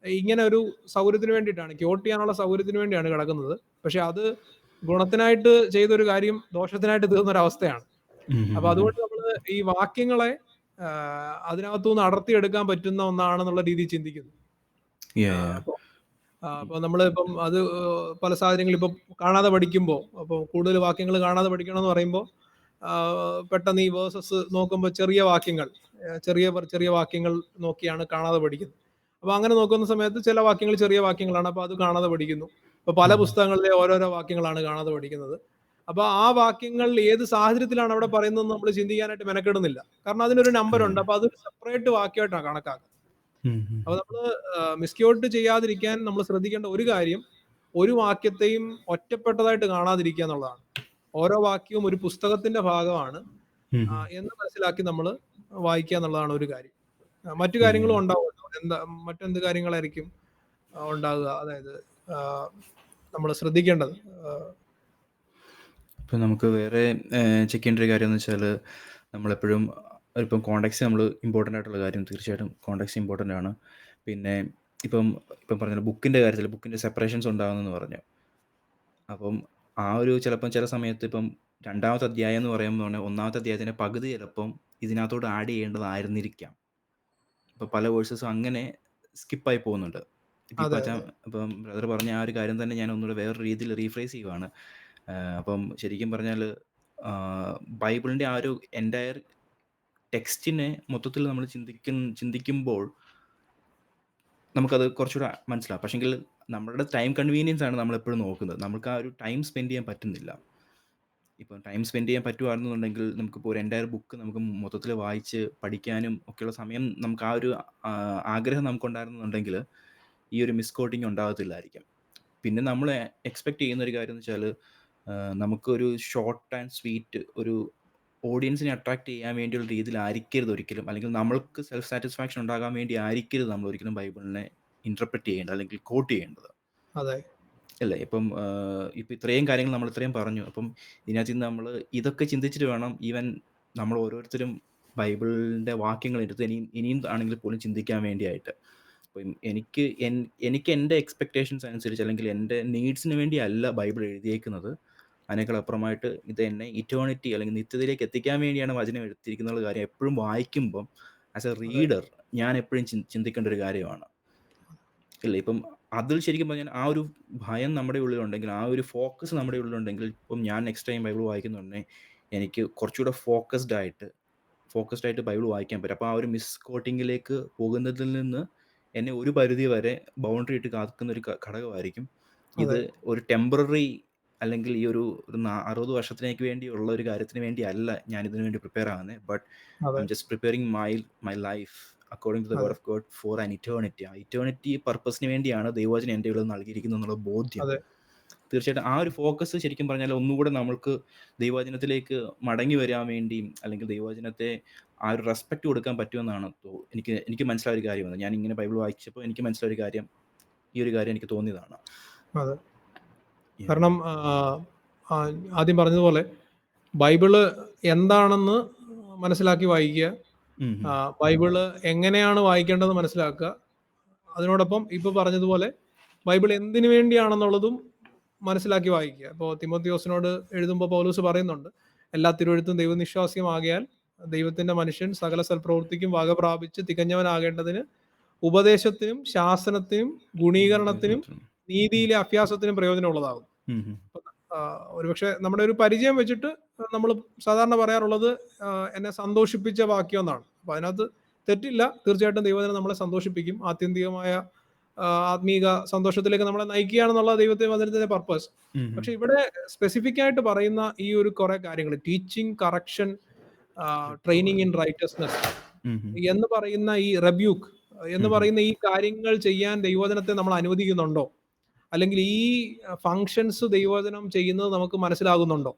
ഇങ്ങനെ ഒരു സൗകര്യത്തിന് വേണ്ടിയിട്ടാണ്, ക്യോട്ട് ചെയ്യാനുള്ള സൗകര്യത്തിന് വേണ്ടിയാണ് കിടക്കുന്നത്. പക്ഷെ അത് ഗുണത്തിനായിട്ട് ചെയ്തൊരു കാര്യം ദോഷത്തിനായിട്ട് തീർന്നൊരവസ്ഥയാണ്. അപ്പൊ അതുകൊണ്ട് നമ്മൾ ഈ വാക്യങ്ങളെ അതിനകത്തുനിന്ന് അടർത്തിയെടുക്കാൻ പറ്റുന്ന ഒന്നാണെന്നുള്ള രീതിയിൽ ചിന്തിക്കുന്നു. അപ്പൊ നമ്മള് ഇപ്പം അത് പല സാഹചര്യങ്ങളിൽ ഇപ്പൊ കാണാതെ പഠിക്കുമ്പോൾ, അപ്പൊ കൂടുതൽ വാക്യങ്ങൾ കാണാതെ പഠിക്കണം എന്ന് പറയുമ്പോൾ പെട്ടെന്ന് ഈ വേഴ്സസ് നോക്കുമ്പോൾ ചെറിയ വാക്യങ്ങൾ നോക്കിയാണ് കാണാതെ പഠിക്കുന്നത്. അപ്പൊ അങ്ങനെ നോക്കുന്ന സമയത്ത് ചില വാക്യങ്ങൾ ചെറിയ വാക്യങ്ങളാണ്, അപ്പൊ അത് കാണാതെ പഠിക്കുന്നു. അപ്പൊ പല പുസ്തകങ്ങളിലെ ഓരോരോ വാക്യങ്ങളാണ് കാണാതെ പഠിക്കുന്നത്. അപ്പൊ ആ വാക്യങ്ങൾ ഏത് സാഹചര്യത്തിലാണ് അവിടെ പറയുന്നത് നമ്മൾ ചിന്തിക്കാനായിട്ട് മെനക്കെടുന്നില്ല. കാരണം അതിനൊരു നമ്പർ ഉണ്ട്. അപ്പൊ അതൊരു സെപ്പറേറ്റ് വാക്യമായിട്ടാണ് കണക്കാക്കുക. അപ്പൊ നമ്മള് മിസ്ക്യൂട്ട് ചെയ്യാതിരിക്കാൻ നമ്മൾ ശ്രദ്ധിക്കേണ്ട ഒരു കാര്യം, ഒരു വാക്യത്തെയും ഒറ്റപ്പെട്ടതായിട്ട് കാണാതിരിക്കുക എന്നുള്ളതാണ്. ഓരോ വാക്യവും ഒരു പുസ്തകത്തിന്റെ ഭാഗമാണ് എന്ന് മനസ്സിലാക്കി നമ്മൾ വായിക്കുക എന്നുള്ളതാണ് ഒരു കാര്യം. മറ്റു കാര്യങ്ങളും ഉണ്ടാവുമല്ലോ. മറ്റെന്ത് കാര്യങ്ങളായിരിക്കും ഉണ്ടാകുക? അതായത് നമ്മൾ ശ്രദ്ധിക്കേണ്ടത് ഇപ്പം നമുക്ക് വേറെ ചെക്ക് ചെയ്യേണ്ട ഒരു കാര്യം എന്ന് വെച്ചാൽ, നമ്മളെപ്പോഴും ഇപ്പം കോണ്ടാക്ട്സ് നമ്മൾ ഇമ്പോർട്ടൻ്റ് ആയിട്ടുള്ള കാര്യം, തീർച്ചയായിട്ടും കോണ്ടാക്ട്സ് ഇമ്പോർട്ടൻ്റ് ആണ്. പിന്നെ ഇപ്പം പറഞ്ഞ ബുക്കിൻ്റെ കാര്യത്തിൽ ബുക്കിൻ്റെ സെപ്പറേഷൻസ് ഉണ്ടാകുന്നെന്ന് പറഞ്ഞു. അപ്പം ആ ഒരു ചിലപ്പം ചില സമയത്ത് ഇപ്പം രണ്ടാമത്തെ അധ്യായം എന്ന് പറയുമ്പോൾ ഒന്നാമത്തെ അധ്യായത്തിൻ്റെ പകുതി ചിലപ്പം ഇതിനകത്തോട്ട് ആഡ് ചെയ്യേണ്ടതായിരുന്നിരിക്കാം. ഇപ്പം പല വേഴ്സസും അങ്ങനെ സ്കിപ്പായി പോകുന്നുണ്ട്. ഇപ്പം ബ്രദർ പറഞ്ഞ ആ ഒരു കാര്യം തന്നെ ഞാൻ ഒന്നുകൂടെ വേറൊരു രീതിയിൽ റീഫ്രേസ് ചെയ്യുവാണ്. അപ്പം ശരിക്കും പറഞ്ഞാൽ ബൈബിളിൻ്റെ ആ ഒരു എൻറ്റയർ ടെക്സ്റ്റിനെ മൊത്തത്തിൽ നമ്മൾ ചിന്തിക്കുമ്പോൾ നമുക്കത് കുറച്ചുകൂടെ മനസ്സിലാവും. പക്ഷെങ്കിൽ നമ്മളുടെ ടൈം കൺവീനിയൻസ് ആണ് നമ്മളെപ്പോഴും നോക്കുന്നത്. നമുക്ക് ആ ഒരു ടൈം സ്പെൻഡ് ചെയ്യാൻ പറ്റുന്നില്ല. ഇപ്പം ടൈം സ്പെൻഡ് ചെയ്യാൻ പറ്റുവാണെന്നുണ്ടെങ്കിൽ നമുക്കിപ്പോൾ ഒരു എൻറ്റയർ ബുക്ക് നമുക്ക് മൊത്തത്തിൽ വായിച്ച് പഠിക്കാനും ഒക്കെയുള്ള സമയം, നമുക്ക് ആ ഒരു ആഗ്രഹം നമുക്കുണ്ടായിരുന്നുണ്ടെങ്കിൽ ഈ ഒരു മിസ് കോട്ടിങ് ഉണ്ടാകത്തില്ലായിരിക്കും. പിന്നെ നമ്മൾ എക്സ്പെക്റ്റ് ചെയ്യുന്ന ഒരു കാര്യം എന്ന് വെച്ചാൽ, നമുക്കൊരു ഷോർട്ട് ആൻഡ് സ്വീറ്റ് ഒരു ഓഡിയൻസിനെ അട്രാക്ട് ചെയ്യാൻ വേണ്ടിയുള്ള രീതിയിലായിരിക്കരുത് ഒരിക്കലും, അല്ലെങ്കിൽ നമ്മൾക്ക് സെൽഫ് സാറ്റിസ്ഫാക്ഷൻ ഉണ്ടാകാൻ വേണ്ടി ആയിരിക്കരുത് നമ്മൾ ഒരിക്കലും ബൈബിളിനെ ഇൻറ്റർപ്രറ്റ് ചെയ്യേണ്ടത് അല്ലെങ്കിൽ കോട്ട് ചെയ്യേണ്ടത്. അല്ലേ? ഇപ്പം ഇത്രയും കാര്യങ്ങൾ നമ്മൾ ഇത്രയും പറഞ്ഞു. അപ്പം ഇതിനകത്ത് നിന്ന് നമ്മൾ ഇതൊക്കെ ചിന്തിച്ചിട്ട് വേണം ഈവൻ നമ്മൾ ഓരോരുത്തരും ബൈബിളിൻ്റെ വാക്യങ്ങൾ എടുത്ത് ഇനിയും ആണെങ്കിൽ പോലും ചിന്തിക്കാൻ വേണ്ടിയായിട്ട്. അപ്പം എനിക്ക് എൻ്റെ എക്സ്പെക്റ്റേഷൻസ് അനുസരിച്ച് അല്ലെങ്കിൽ എൻ്റെ നീഡ്സിന് വേണ്ടിയല്ല ബൈബിൾ എഴുതിയേക്കുന്നത്. അതിനേക്കാളപ്പുറമായിട്ട് ഇത് എന്നെ ഇറ്റേണിറ്റി അല്ലെങ്കിൽ നിത്യതയിലേക്ക് എത്തിക്കാൻ വേണ്ടിയാണ് വചനം എടുത്തിരിക്കുന്ന കാര്യം എപ്പോഴും വായിക്കുമ്പം ആസ് എ റീഡർ ഞാൻ എപ്പോഴും ചിന്തിക്കേണ്ട ഒരു കാര്യമാണ്. ഇല്ല, ഇപ്പം അതിൽ ശരിക്കും പറഞ്ഞാൽ ആ ഒരു ഭയം നമ്മുടെ ഉള്ളിലുണ്ടെങ്കിൽ, ആ ഒരു ഫോക്കസ് നമ്മുടെ ഉള്ളിലുണ്ടെങ്കിൽ, ഇപ്പം ഞാൻ നെക്സ്റ്റ് ടൈം ബൈബിൾ വായിക്കുന്നുണ്ടെങ്കിൽ എനിക്ക് കുറച്ചുകൂടെ ഫോക്കസ്ഡ് ആയിട്ട് ബൈബിൾ വായിക്കാൻ പറ്റും. അപ്പോൾ ആ ഒരു മിസ് കോട്ടിങ്ങിലേക്ക് പോകുന്നതിൽ നിന്ന് എന്നെ ഒരു പരിധി വരെ ബൗണ്ടറി ഇട്ട് കാക്കുന്ന ഒരു ഘടകമായിരിക്കും ഇത്. ഒരു ടെമ്പററി അല്ലെങ്കിൽ ഈ ഒരു 60 വർഷത്തിലേക്ക് വേണ്ടിയുള്ള ഒരു കാര്യത്തിന് വേണ്ടി അല്ല ഞാൻ ഇതിനു വേണ്ടി പ്രിപ്പയർ ആകുന്നത്. But I'm just preparing my life according to the word of God for an eternity. ആ ഇറ്റേണിറ്റി പർപ്പസിന് വേണ്ടിയാണ് ദൈവവചനം എൻ്റെ ഉള്ളിൽ നൽകിയിരിക്കുന്നത് എന്നുള്ള ബോധ്യം. അതെ തീർച്ചയായിട്ടും ആ ഒരു ഫോക്കസ് ശരിക്കും പറഞ്ഞാൽ ഒന്നുകൂടെ നമ്മൾക്ക് ദൈവവചനത്തിലേക്ക് മടങ്ങി വരാൻ വേണ്ടിയും അല്ലെങ്കിൽ ദൈവവചനത്തെ ആ ഒരു റെസ്പെക്ട് കൊടുക്കാൻ പറ്റുമെന്നാണ് എനിക്ക് മനസ്സിലായ ഒരു കാര്യമാണ്. ഞാൻ ഇങ്ങനെ ബൈബിൾ വായിച്ചപ്പോൾ എനിക്ക് മനസ്സിലായ ഒരു കാര്യം, ഈ ഒരു കാര്യം എനിക്ക് തോന്നിയതാണ്. അതെ. കാരണം ആദ്യം പറഞ്ഞതുപോലെ ബൈബിള് എന്താണെന്ന് മനസ്സിലാക്കി വായിക്കുക, ബൈബിള് എങ്ങനെയാണ് വായിക്കേണ്ടത് മനസ്സിലാക്കുക. അതിനോടൊപ്പം ഇപ്പൊ പറഞ്ഞതുപോലെ ബൈബിൾ എന്തിനു വേണ്ടിയാണെന്നുള്ളതും മനസ്സിലാക്കി വായിക്കുക. ഇപ്പോൾ തിമോത്തിയോസിനോട് എഴുതുമ്പോൾ പൗലോസ് പറയുന്നുണ്ട്, എല്ലാ തിരുവെഴുത്തും ദൈവനിശ്വാസ്യമാകിയാൽ ദൈവത്തിന്റെ മനുഷ്യൻ സകല സൽപ്രവൃത്തിക്കും വക പ്രാപിച്ച് തികഞ്ഞവനാകേണ്ടതിന് ഉപദേശത്തിനും ശാസനത്തിനും ഗുണീകരണത്തിനും നീതിയിലെ അഭ്യാസത്തിനും പ്രയോജനമുള്ളതാകും. ഒരുപക്ഷെ നമ്മുടെ ഒരു പരിചയം വെച്ചിട്ട് നമ്മൾ സാധാരണ പറയാറുള്ളത് എന്നെ സന്തോഷിപ്പിച്ച വാക്യം എന്നാണ്. അപ്പൊ അതിനകത്ത് തെറ്റില്ല. തീർച്ചയായിട്ടും ദൈവത്തിനെ നമ്മളെ സന്തോഷിപ്പിക്കും. ആത്യന്തികമായ ആത്മീക സന്തോഷത്തിലേക്ക് നമ്മളെ നയിക്കുകയാണെന്നുള്ള ദൈവത്തിന്റെ വചനത്തിന്റെ പർപ്പസ്. പക്ഷെ ഇവിടെ സ്പെസിഫിക് ആയിട്ട് പറയുന്ന ഈ ഒരു കുറെ കാര്യങ്ങൾ, teaching, correction, training in righteousness എന്ന് പറയുന്ന ഈ റെബ്യൂക്ക് എന്ന് പറയുന്ന ഈ കാര്യങ്ങൾ ചെയ്യാൻ ദൈവവചനത്തെ നമ്മൾ അനുവദിക്കുന്നുണ്ടോ? അല്ലെങ്കിൽ ഈ ഫങ്ഷൻസ് ദൈവവചനം ചെയ്യുന്നത് നമുക്ക് മനസ്സിലാകുന്നുണ്ടോ?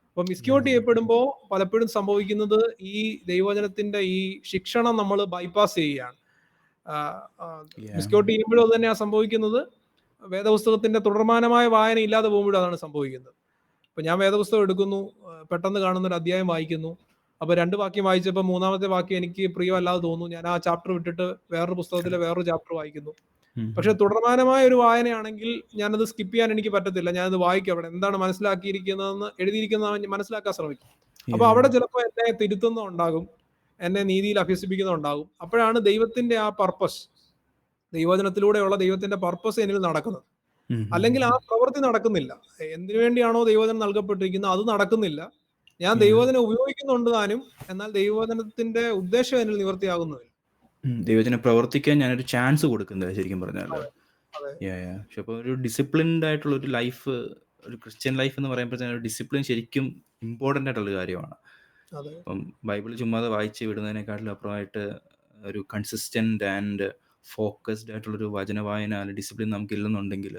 അപ്പൊ മിസ്ക്യൂട്ട് ചെയ്യപ്പെടുമ്പോൾ പലപ്പോഴും സംഭവിക്കുന്നത് ഈ ദൈവവചനത്തിന്റെ ഈ ശിക്ഷണം നമ്മൾ ബൈപ്പാസ് ചെയ്യുകയാണ്. മിസ്ക്യൂട്ട് ചെയ്യുമ്പോഴും അത് തന്നെയാണ് സംഭവിക്കുന്നത്. വേദപുസ്തകത്തിന്റെ തുടർമാനമായ വായന ഇല്ലാതെ പോകുമ്പോഴും അതാണ് സംഭവിക്കുന്നത്. ഇപ്പൊ ഞാൻ വേദപുസ്തകം എടുക്കുന്നു, പെട്ടെന്ന് കാണുന്ന ഒരു അധ്യായം വായിക്കുന്നു. അപ്പൊ 2 വാക്യം വായിച്ചപ്പോൾ 3-ാമത്തെ വാക്യം എനിക്ക് പ്രിയമല്ലാതെ തോന്നുന്നു. ഞാൻ ആ ചാപ്റ്റർ വിട്ടിട്ട് വേറൊരു പുസ്തകത്തിലെ വേറൊരു ചാപ്റ്റർ വായിക്കുന്നു. പക്ഷെ തുടർമാനമായ ഒരു വായനയാണെങ്കിൽ ഞാനത് സ്കിപ്പ് ചെയ്യാൻ എനിക്ക് പറ്റത്തില്ല. ഞാനത് വായിക്കും. അവിടെ എന്താണ് മനസ്സിലാക്കിയിരിക്കുന്നതെന്ന് എഴുതിയിരിക്കുന്നത് മനസ്സിലാക്കാൻ ശ്രമിക്കും. അപ്പൊ അവിടെ ചിലപ്പോൾ എന്നെ തിരുത്തുന്നുണ്ടാകും, എന്നെ നീതിയിൽ അഭ്യസിപ്പിക്കുന്നുണ്ടാകും. അപ്പോഴാണ് ദൈവത്തിന്റെ ആ പർപ്പസ്, ദൈവവചനത്തിലൂടെയുള്ള ദൈവത്തിന്റെ പർപ്പസ് എന്നിൽ നടക്കുന്നത്. അല്ലെങ്കിൽ ആ പ്രവൃത്തി നടക്കുന്നില്ല. എന്തിനു വേണ്ടിയാണോ ദൈവവചനം നൽകപ്പെട്ടിരിക്കുന്നത് അത് നടക്കുന്നില്ല. ഞാൻ ദൈവവചനം ഉപയോഗിക്കുന്നുണ്ട് താനും, എന്നാൽ ദൈവവചനത്തിന്റെ ഉദ്ദേശം എന്നിൽ നിവൃത്തിയാകുന്നില്ല. ദൈവവചനം പ്രവർത്തിക്കാൻ ഞാനൊരു ചാൻസ് കൊടുക്കുന്നില്ല ശരിക്കും പറഞ്ഞാൽ. പക്ഷെ അപ്പോൾ ഒരു ഡിസിപ്ലിൻഡ് ആയിട്ടുള്ള ഒരു ലൈഫ്, ഒരു ക്രിസ്ത്യൻ ലൈഫ് എന്ന് പറയുമ്പോഴത്തേനും ഒരു ഡിസിപ്ലിൻ ശരിക്കും ഇമ്പോർട്ടൻ്റ് ആയിട്ടുള്ള കാര്യമാണ്. അപ്പം ബൈബിൾ ചുമ്മാതെ വായിച്ച് വിടുന്നതിനെക്കാട്ടിലും അപ്പുറമായിട്ട് ഒരു കൺസിസ്റ്റൻ്റ് ആൻഡ് ഫോക്കസ്ഡ് ആയിട്ടുള്ളൊരു വചന വായന അല്ലെങ്കിൽ ഡിസിപ്ലിൻ നമുക്കില്ലെന്നുണ്ടെങ്കിൽ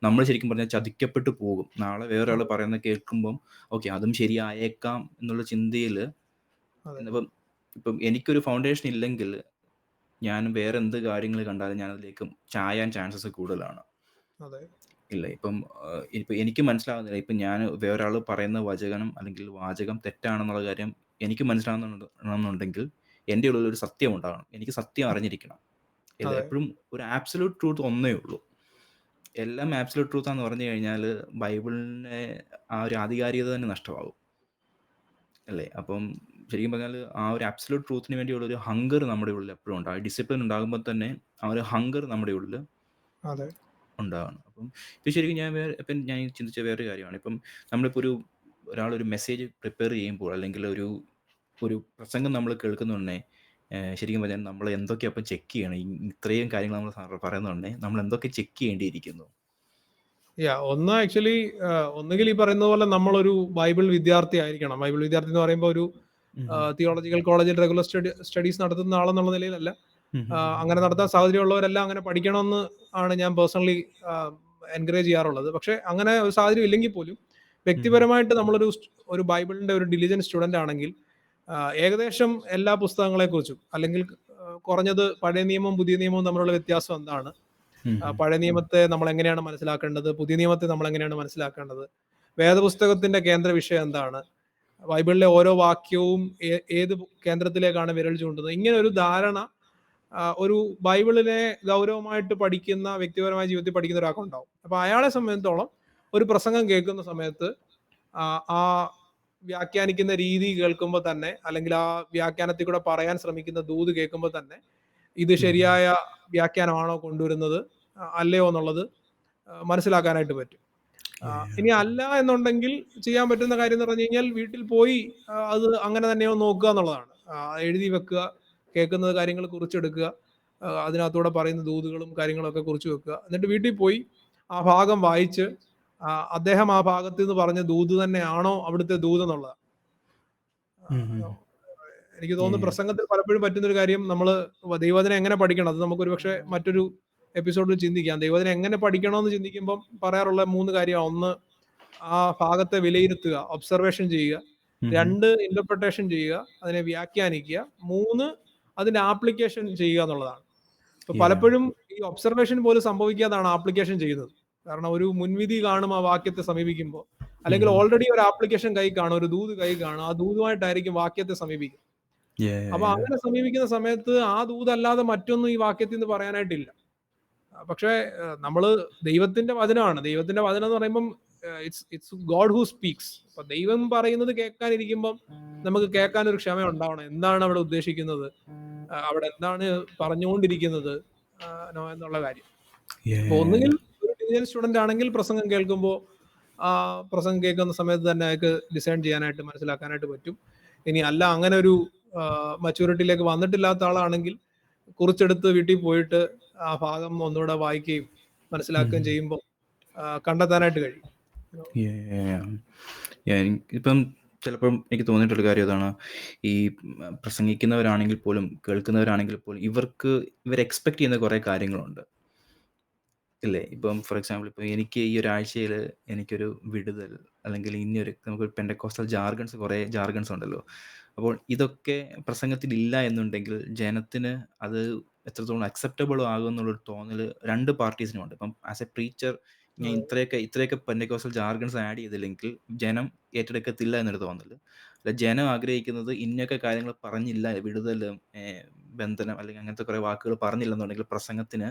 നമ്മൾ ശരിക്കും പറഞ്ഞാൽ ചതിക്കപ്പെട്ടു പോകും. നാളെ വേറൊരാൾ പറയുന്നത് കേൾക്കുമ്പം ഓക്കെ അതും ശരിയായേക്കാം എന്നുള്ള ചിന്തയിൽ ഇപ്പം എനിക്കൊരു ഫൗണ്ടേഷൻ ഇല്ലെങ്കിൽ ഞാൻ വേറെ എന്ത് കാര്യങ്ങൾ കണ്ടാലും ഞാൻ അതിലേക്ക് ചായാൻ ചാൻസസ് കൂടുതലാണ്. ഇല്ല ഇപ്പം എനിക്ക് മനസ്സിലാകുന്നില്ല. ഇപ്പം ഞാൻ വേറൊരാൾ പറയുന്ന വചനം അല്ലെങ്കിൽ വാചകം തെറ്റാണെന്നുള്ള കാര്യം എനിക്ക് മനസ്സിലാകുന്നുണ്ടെങ്കിൽ എൻ്റെ ഉള്ളിൽ ഒരു സത്യം ഉണ്ടാകണം. എനിക്ക് സത്യം അറിഞ്ഞിരിക്കണം. ഇല്ല എപ്പോഴും ഒരു ആബ്സല്യൂട്ട് ട്രൂത്ത് ഒന്നേ ഉള്ളൂ. എല്ലാം ആബ്സല്യൂട്ട് ട്രൂത്ത് എന്ന് പറഞ്ഞു കഴിഞ്ഞാൽ ബൈബിളിനെ ആ ഒരു ആധികാരികത തന്നെ നഷ്ടമാകും അല്ലേ? അപ്പം ശരിക്കും പറഞ്ഞാൽ ആ ഒരു ആബ്സല്യൂട്ട് ട്രൂത്തിന് വേണ്ടിയുള്ള ഒരു ഹങ്കർ നമ്മുടെ ഉള്ളിൽ എപ്പോഴും ഉണ്ടാകും. ഡിസിപ്ലിൻ ഉണ്ടാകുമ്പോൾ തന്നെ ആ ഒരു ഹങ്കർ നമ്മുടെ ഉള്ളിൽ ഉണ്ടാകണം. അപ്പം ഇപ്പം ശരിക്കും ഞാൻ ചിന്തിച്ച വേറൊരു കാര്യമാണ്. ഇപ്പം നമ്മളിപ്പോൾ ഒരാളൊരു മെസ്സേജ് പ്രിപ്പയർ ചെയ്യുമ്പോൾ അല്ലെങ്കിൽ ഒരു പ്രസംഗം നമ്മൾ കേൾക്കുന്നുണ്ടേ ശരിക്കും പറഞ്ഞാൽ നമ്മൾ എന്തൊക്കെ അപ്പം ചെക്ക് ചെയ്യണം? ഇത്രയും കാര്യങ്ങൾ നമ്മൾ പറയുന്നുണ്ടേ നമ്മൾ എന്തൊക്കെ ചെക്ക് ചെയ്യേണ്ടിയിരിക്കുന്നു? ഒന്ന് ആക്ച്വലി ഒന്നുകിൽ ഈ പറയുന്ന പോലെ നമ്മളൊരു ബൈബിൾ വിദ്യാർത്ഥി ആയിരിക്കണം. ബൈബിൾ വിദ്യാർത്ഥി എന്ന് പറയുമ്പോൾ ഒരു തിയോളജിക്കൽ കോളേജിൽ റെഗുലർ സ്റ്റഡീസ് നടത്തുന്ന ആളെന്നുള്ള നിലയിലല്ല. അങ്ങനെ നടത്താൻ സാഹചര്യമുള്ളവരെല്ലാം അങ്ങനെ പഠിക്കണമെന്ന് ആണ് ഞാൻ പേഴ്സണലി എൻകറേജ് ചെയ്യാറുള്ളത്. പക്ഷെ അങ്ങനെ ഒരു സാഹചര്യം ഇല്ലെങ്കിൽ പോലും വ്യക്തിപരമായിട്ട് നമ്മളൊരു ബൈബിളിന്റെ ഒരു ഡിലിജന്റ് സ്റ്റുഡന്റ് ആണെങ്കിൽ ഏകദേശം എല്ലാ പുസ്തകങ്ങളെക്കുറിച്ചും അല്ലെങ്കിൽ കുറഞ്ഞത് പഴയ നിയമവും പുതിയ നിയമവും തമ്മിലുള്ള വ്യത്യാസം എന്താണ്, പഴയ നിയമത്തെ നമ്മൾ എങ്ങനെയാണ് മനസ്സിലാക്കേണ്ടത്, പുതിയ നിയമത്തെ നമ്മൾ എങ്ങനെയാണ് മനസ്സിലാക്കേണ്ടത്, വേദപുസ്തകത്തിന്റെ കേന്ദ്ര വിഷയം എന്താണ്, ബൈബിളിലെ ഓരോ വാക്യവും ഏത് കേന്ദ്രത്തിലേക്കാണ് വിരൽ ചൂണ്ടുന്നത്, ഇങ്ങനെ ഒരു ധാരണ ഒരു ബൈബിളിനെ ഗൗരവമായിട്ട് പഠിക്കുന്ന, വ്യക്തിപരമായ ജീവിതത്തിൽ പഠിക്കുന്ന ഒരാൾക്കുണ്ടാവും. അപ്പൊ അയാളെ സംബന്ധിച്ചിടത്തോളം ഒരു പ്രസംഗം കേൾക്കുന്ന സമയത്ത് ആ വ്യാഖ്യാനിക്കുന്ന രീതി കേൾക്കുമ്പോൾ തന്നെ, അല്ലെങ്കിൽ ആ വ്യാഖ്യാനത്തിൽ കൂടെ പറയാൻ ശ്രമിക്കുന്ന ദൂത് കേൾക്കുമ്പോൾ തന്നെ ഇത് ശരിയായ വ്യാഖ്യാനമാണോ കൊണ്ടുവരുന്നത് അല്ലയോ എന്നുള്ളത് മനസ്സിലാക്കാനായിട്ട് പറ്റും. ഇനി അല്ല എന്നുണ്ടെങ്കിൽ ചെയ്യാൻ പറ്റുന്ന കാര്യം എന്ന് പറഞ്ഞു കഴിഞ്ഞാൽ വീട്ടിൽ പോയി അത് അങ്ങനെ തന്നെയോ നോക്കുക എന്നുള്ളതാണ്. എഴുതി വെക്കുക, കേൾക്കുന്ന കാര്യങ്ങൾ കുറിച്ചെടുക്കുക, അതിനകത്തൂടെ പറയുന്ന ദൂതുകളും കാര്യങ്ങളൊക്കെ കുറിച്ച് വെക്കുക. എന്നിട്ട് വീട്ടിൽ പോയി ആ ഭാഗം വായിച്ച് അദ്ദേഹം ആ ഭാഗത്ത് നിന്ന് പറഞ്ഞ ദൂത് തന്നെയാണോ അവിടുത്തെ ദൂത് എന്നുള്ളത്. എനിക്ക് തോന്നുന്നു പ്രസംഗത്തിൽ പലപ്പോഴും പറ്റുന്നൊരു കാര്യം, നമ്മൾ ദൈവത്തിനെ എങ്ങനെ പഠിക്കണം, അത് നമുക്ക് ഒരുപക്ഷെ മറ്റൊരു എപ്പിസോഡിൽ ചിന്തിക്കാം. ദൈവത്തിനെ എങ്ങനെ പഠിക്കണമെന്ന് ചിന്തിക്കുമ്പം പറയാറുള്ള 3 കാര്യമാണ്. ഒന്ന്, ആ ഭാഗത്തെ വിലയിരുത്തുക, ഒബ്സർവേഷൻ ചെയ്യുക. 2, ഇന്റർപ്രിട്ടേഷൻ ചെയ്യുക, അതിനെ വ്യാഖ്യാനിക്കുക. 3, അതിന്റെ ആപ്ലിക്കേഷൻ ചെയ്യുക എന്നുള്ളതാണ്. ഇപ്പൊ പലപ്പോഴും ഈ ഒബ്സർവേഷൻ പോലും സംഭവിക്കാതാണ് ആപ്ലിക്കേഷൻ ചെയ്യുന്നത്. കാരണം ഒരു മുൻവിധി കാണും ആ വാക്യത്തെ സമീപിക്കുമ്പോൾ, അല്ലെങ്കിൽ ഓൾറെഡി ഒരു ആപ്ലിക്കേഷൻ കൈ കാണും, ഒരു ദൂത് കൈ കാണും, ആ ദൂതുമായിട്ടായിരിക്കും വാക്യത്തെ സമീപിക്കുക. അപ്പൊ അങ്ങനെ സമീപിക്കുന്ന സമയത്ത് ആ ദൂതല്ലാതെ മറ്റൊന്നും ഈ വാക്യത്തിൽ നിന്ന് പറയാനായിട്ടില്ല. പക്ഷേ നമ്മള് ദൈവത്തിന്റെ വചനമാണ്. ദൈവത്തിന്റെ വചനം എന്ന് പറയുമ്പം ഇറ്റ്സ് ഗോഡ് ഹു സ്പീക്സ്. അപ്പൊ ദൈവം പറയുന്നത് കേൾക്കാനിരിക്കുമ്പം നമുക്ക് കേൾക്കാൻ ഒരു ക്ഷമ ഉണ്ടാവണം. എന്താണ് അവിടെ ഉദ്ദേശിക്കുന്നത്, അവിടെ എന്താണ് പറഞ്ഞുകൊണ്ടിരിക്കുന്നത് എന്നുള്ള കാര്യം. അപ്പൊ ഒന്നുകിൽ ഒരു ഡിവിജൻ സ്റ്റുഡന്റ് ആണെങ്കിൽ പ്രസംഗം കേൾക്കുമ്പോൾ ആ പ്രസംഗം കേൾക്കുന്ന സമയത്ത് തന്നെ അയാൾക്ക് ഡിസൈൻ ചെയ്യാനായിട്ട്, മനസ്സിലാക്കാനായിട്ട് പറ്റും. ഇനി അല്ല, അങ്ങനെ ഒരു മച്യൂരിറ്റിയിലേക്ക് വന്നിട്ടില്ലാത്ത ആളാണെങ്കിൽ കുറിച്ചെടുത്ത് വീട്ടിൽ പോയിട്ട് ആ ഭാഗം ഒന്നുകൂടെ വായിക്കുകയും മനസ്സിലാക്കുകയും ചെയ്യുമ്പോൾ കണ്ടെത്താനായിട്ട് കഴിയും. ഇപ്പം ചിലപ്പം എനിക്ക് തോന്നിയിട്ടുള്ള കാര്യം അതാണ്, ഈ പ്രസംഗിക്കുന്നവരാണെങ്കിൽ പോലും കേൾക്കുന്നവരാണെങ്കിൽ പോലും ഇവർ എക്സ്പെക്ട് ചെയ്യുന്ന കുറേ കാര്യങ്ങളുണ്ട് ഇല്ലേ? ഇപ്പം ഫോർ എക്സാമ്പിൾ, ഇപ്പോൾ എനിക്ക് ഈ ഒരാഴ്ചയിൽ എനിക്കൊരു വിടുതൽ, അല്ലെങ്കിൽ ഇനിയൊരു നമുക്ക് പെൻഡക്കോസ്റ്റൽ കുറേ ജാർഗൺസ് ഉണ്ടല്ലോ. അപ്പോൾ ഇതൊക്കെ പ്രസംഗത്തിലില്ല എന്നുണ്ടെങ്കിൽ ജനത്തിന് അത് എത്രത്തോളം അക്സെപ്റ്റബിൾ ആകും എന്നുള്ളൊരു തോന്നൽ 2 പാർട്ടീസിനും ഉണ്ട്. ഇപ്പം ആസ് എ പ്രീച്ചർ ഞാൻ ഇത്രയൊക്കെ പെൻഡക്കോസ്റ്റൽ ജാർഗൺസ് ആഡ് ചെയ്തില്ലെങ്കിൽ ജനം ഏറ്റെടുക്കത്തില്ല എന്നൊരു തോന്നൽ. അല്ല, ജനം ആഗ്രഹിക്കുന്നത് ഇന്നൊക്കെ കാര്യങ്ങൾ പറഞ്ഞില്ല, വിടുതൽ, ബന്ധനം, അല്ലെങ്കിൽ അങ്ങനത്തെ കുറേ വാക്കുകൾ പറഞ്ഞില്ലെന്നുണ്ടെങ്കിൽ പ്രസംഗത്തിന്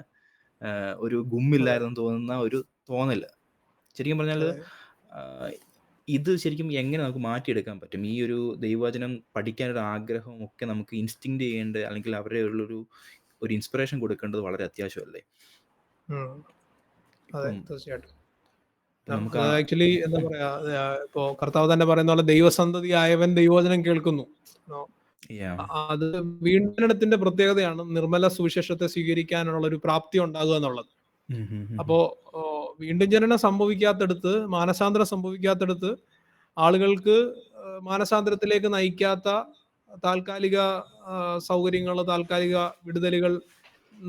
ഒരു ഗുമ്മില്ലായിരുന്നു തോന്നുന്ന ഒരു തോന്നല്. ശരിക്കും പറഞ്ഞാൽ ഇത് ശരിക്കും എങ്ങനെ നമുക്ക് മാറ്റിയെടുക്കാൻ പറ്റും? ഈ ഒരു ദൈവവചനം പഠിക്കാനൊരു ആഗ്രഹവും ഒക്കെ നമുക്ക് ഇൻസ്റ്റിങ്ക്ട് ചെയ്യേണ്ട, അല്ലെങ്കിൽ അവരുടെ ഒരു ഇൻസ്പിറേഷൻ കൊടുക്കേണ്ടത് വളരെ അത്യാവശ്യമല്ലേ? അതെ, തീർച്ചയായിട്ടും. നമുക്ക് ആക്ച്വലി എന്താ പറയാ, ഇപ്പോ കർത്താവ് തന്നെ പറയുന്ന പോലെ ദൈവസന്തതി ആയവൻ ദൈവവചനം കേൾക്കുന്നു. അത് വീണ്ടെടുത്തിന്റെ പ്രത്യേകതയാണ്, നിർമ്മല സുവിശേഷത്തെ സ്വീകരിക്കാനുള്ള ഒരു പ്രാപ്തി ഉണ്ടാകുക എന്നുള്ളത്. അപ്പോ വീണ്ടും ജനനം സംഭവിക്കാത്തടുത്ത്, മാനസാന്തരം സംഭവിക്കാത്തടുത്ത് ആളുകൾക്ക് മാനസാന്തരത്തിലേക്ക് നയിക്കാത്ത താൽക്കാലിക സൗകര്യങ്ങൾ, താൽക്കാലിക വിടുതലുകൾ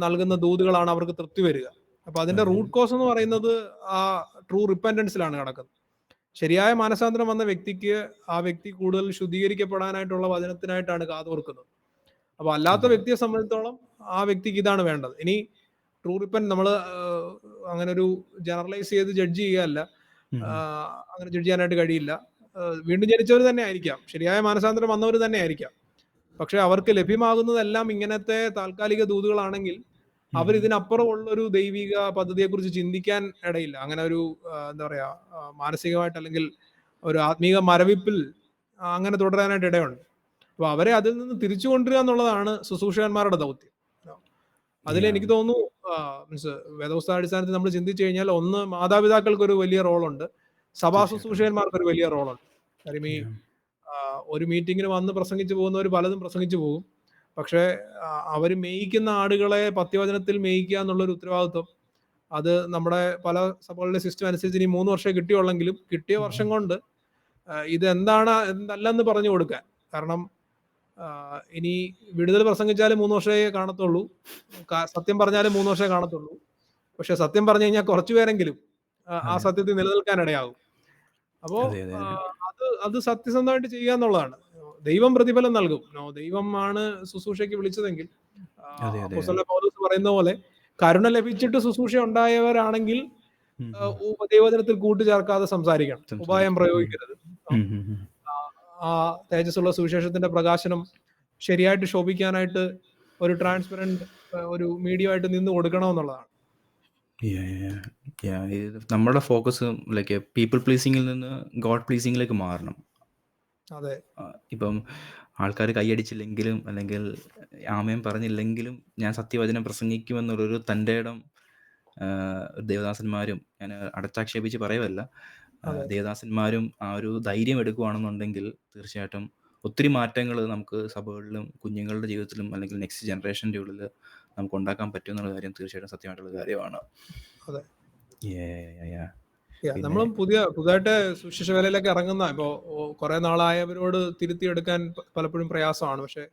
നൽകുന്ന ദൂതുകളാണ് അവർക്ക് തൃപ്തി വരിക. അപ്പൊ അതിന്റെ റൂട്ട് കോസ് എന്ന് പറയുന്നത് ആ ട്രൂ റിപ്പന്റൻസിലാണ് കിടക്കുന്നത്. ശരിയായ മാനസാന്തരം വന്ന വ്യക്തിക്ക് ആ വ്യക്തി കൂടുതൽ ശുദ്ധീകരിക്കപ്പെടാനായിട്ടുള്ള വചനത്തിനായിട്ടാണ് കാതോർക്കുന്നത്. അപ്പൊ അല്ലാത്ത വ്യക്തിയെ സംബന്ധിച്ചോളം ആ വ്യക്തിക്ക് ഇതാണ് വേണ്ടത്. ഇനി ട്രൂ റിപ്പന്റ് നമ്മൾ അങ്ങനെ ഒരു ജനറലൈസ് ചെയ്ത് ജഡ്ജ് ചെയ്യുകയല്ല, അങ്ങനെ ജഡ്ജ് ചെയ്യാനായിട്ട് കഴിയില്ല. വീണ്ടും ജനിച്ചവർ തന്നെ ആയിരിക്കാം, ശരിയായ മാനസാന്തരം വന്നവർ തന്നെ ആയിരിക്കാം. പക്ഷെ അവർക്ക് ലഭ്യമാകുന്നതെല്ലാം ഇങ്ങനത്തെ താൽക്കാലിക ദൂതുകളാണെങ്കിൽ അവർ ഇതിനപ്പുറമുള്ള ഒരു ദൈവിക പദ്ധതിയെക്കുറിച്ച് ചിന്തിക്കാൻ ഇടയില്ല. അങ്ങനെ ഒരു എന്താ പറയാ, മാനസികമായിട്ട് അല്ലെങ്കിൽ ഒരു ആത്മീക മരവിപ്പിൽ അങ്ങനെ തുടരാനായിട്ട് ഇടയുണ്ട്. അപ്പൊ അവരെ അതിൽ നിന്ന് തിരിച്ചു കൊണ്ടുവരിക എന്നുള്ളതാണ് ശുശ്രൂഷകന്മാരുടെ ദൗത്യം. അതിൽ എനിക്ക് തോന്നുന്നു മീൻസ് വേദപുസ്തകാടിസ്ഥാനത്തിൽ നമ്മൾ ചിന്തിച്ചു കഴിഞ്ഞാൽ, ഒന്ന്, മാതാപിതാക്കൾക്ക് ഒരു വലിയ റോളുണ്ട്, സഭാ ശുശ്രൂഷകന്മാർക്ക് ഒരു വലിയ റോളുണ്ട്. കാര്യം ഈ ഒരു മീറ്റിങ്ങിന് വന്ന് പ്രസംഗിച്ചു പോകുന്നവർ പലതും പ്രസംഗിച്ചു പോകും. പക്ഷെ അവർ മേയിക്കുന്ന ആടുകളെ പത്യവചനത്തിൽ മേയിക്കുക എന്നുള്ളൊരു ഉത്തരവാദിത്വം, അത് നമ്മുടെ പല സഭകളുടെ സിസ്റ്റം അനുസരിച്ച് ഇനി 3 വർഷമേ കിട്ടിയുള്ളെങ്കിലും കിട്ടിയ വർഷം കൊണ്ട് ഇതെന്താണ് എന്തല്ലെന്ന് പറഞ്ഞു കൊടുക്കാൻ. കാരണം ഇനി വിടുതൽ പ്രസംഗിച്ചാലും 3 വർഷമേ കാണത്തുള്ളൂ, സത്യം പറഞ്ഞാലും 3 വർഷമേ കാണത്തുള്ളൂ. പക്ഷെ സത്യം പറഞ്ഞു കഴിഞ്ഞാൽ കുറച്ചു പേരെങ്കിലും ആ സത്യത്തിൽ നിലനിൽക്കാൻ ഇടയാകും. അപ്പോ അത് സത്യസന്ധമായിട്ട് ചെയ്യുക എന്നുള്ളതാണ്. ദൈവം പ്രതിഫലം നൽകും. ദൈവമാണ് ശുശ്രൂഷയ്ക്ക് വിളിച്ചതെങ്കിൽ, അപ്പോസ്തലൻ പൗലോസ് പറയുന്ന പോലെ, കരുണ ലഭിച്ചിട്ട് ശുശ്രൂഷ ഉണ്ടായവരാണെങ്കിൽ ദൈവവചനത്തിൽ കൂട്ടുചേർക്കാതെ സംസാരിക്കണം, ഉപായം പ്രയോഗിക്കരുത്. ആ തേജസ്സുള്ള സുവിശേഷത്തിന്റെ പ്രകാശനം ശരിയായിട്ട് ശോഭിക്കാനായിട്ട് ഒരു ട്രാൻസ്പെറന്റ് ഒരു മീഡിയം ആയിട്ട് നിന്ന് കൊടുക്കണമെന്നുള്ളതാണ്. നമ്മുടെ ഫോക്കസ് ലൈക്ക് പീപ്പിൾ പ്ലീസിംഗിൽ നിന്ന് ഗോഡ് പ്ലീസിംഗിലേക്ക് മാറണം. അതെ, ഇപ്പം ആൾക്കാർ കൈയടിച്ചില്ലെങ്കിലും അല്ലെങ്കിൽ ആമയം പറഞ്ഞില്ലെങ്കിലും ഞാൻ സത്യവചനം പ്രസംഗിക്കുമെന്നുള്ളൊരു തൻ്റെ ഇടം ദേവദാസന്മാരും, ഞാൻ അടച്ചാക്ഷേപിച്ച് പറയുമല്ല, ദേവദാസന്മാരും ആ ഒരു ധൈര്യം എടുക്കുകയാണെന്നുണ്ടെങ്കിൽ തീർച്ചയായിട്ടും ഒത്തിരി മാറ്റങ്ങൾ നമുക്ക് സഭകളിലും കുഞ്ഞുങ്ങളുടെ ജീവിതത്തിലും അല്ലെങ്കിൽ നെക്സ്റ്റ് ജനറേഷൻ്റെ ഉള്ളിൽ നമുക്ക് ഉണ്ടാക്കാൻ പറ്റും എന്നുള്ള കാര്യം തീർച്ചയായിട്ടും സത്യമായിട്ടുള്ള കാര്യമാണ്. പിന്നെ നമ്മളും പുതുതായിട്ട് സുവിശേഷ വേലയിലേക്ക് ഇറങ്ങുന്ന ഇപ്പോ കുറെ നാളായവരോട് തിരുത്തിയെടുക്കാൻ പലപ്പോഴും പ്രയാസമാണ്. പക്ഷെ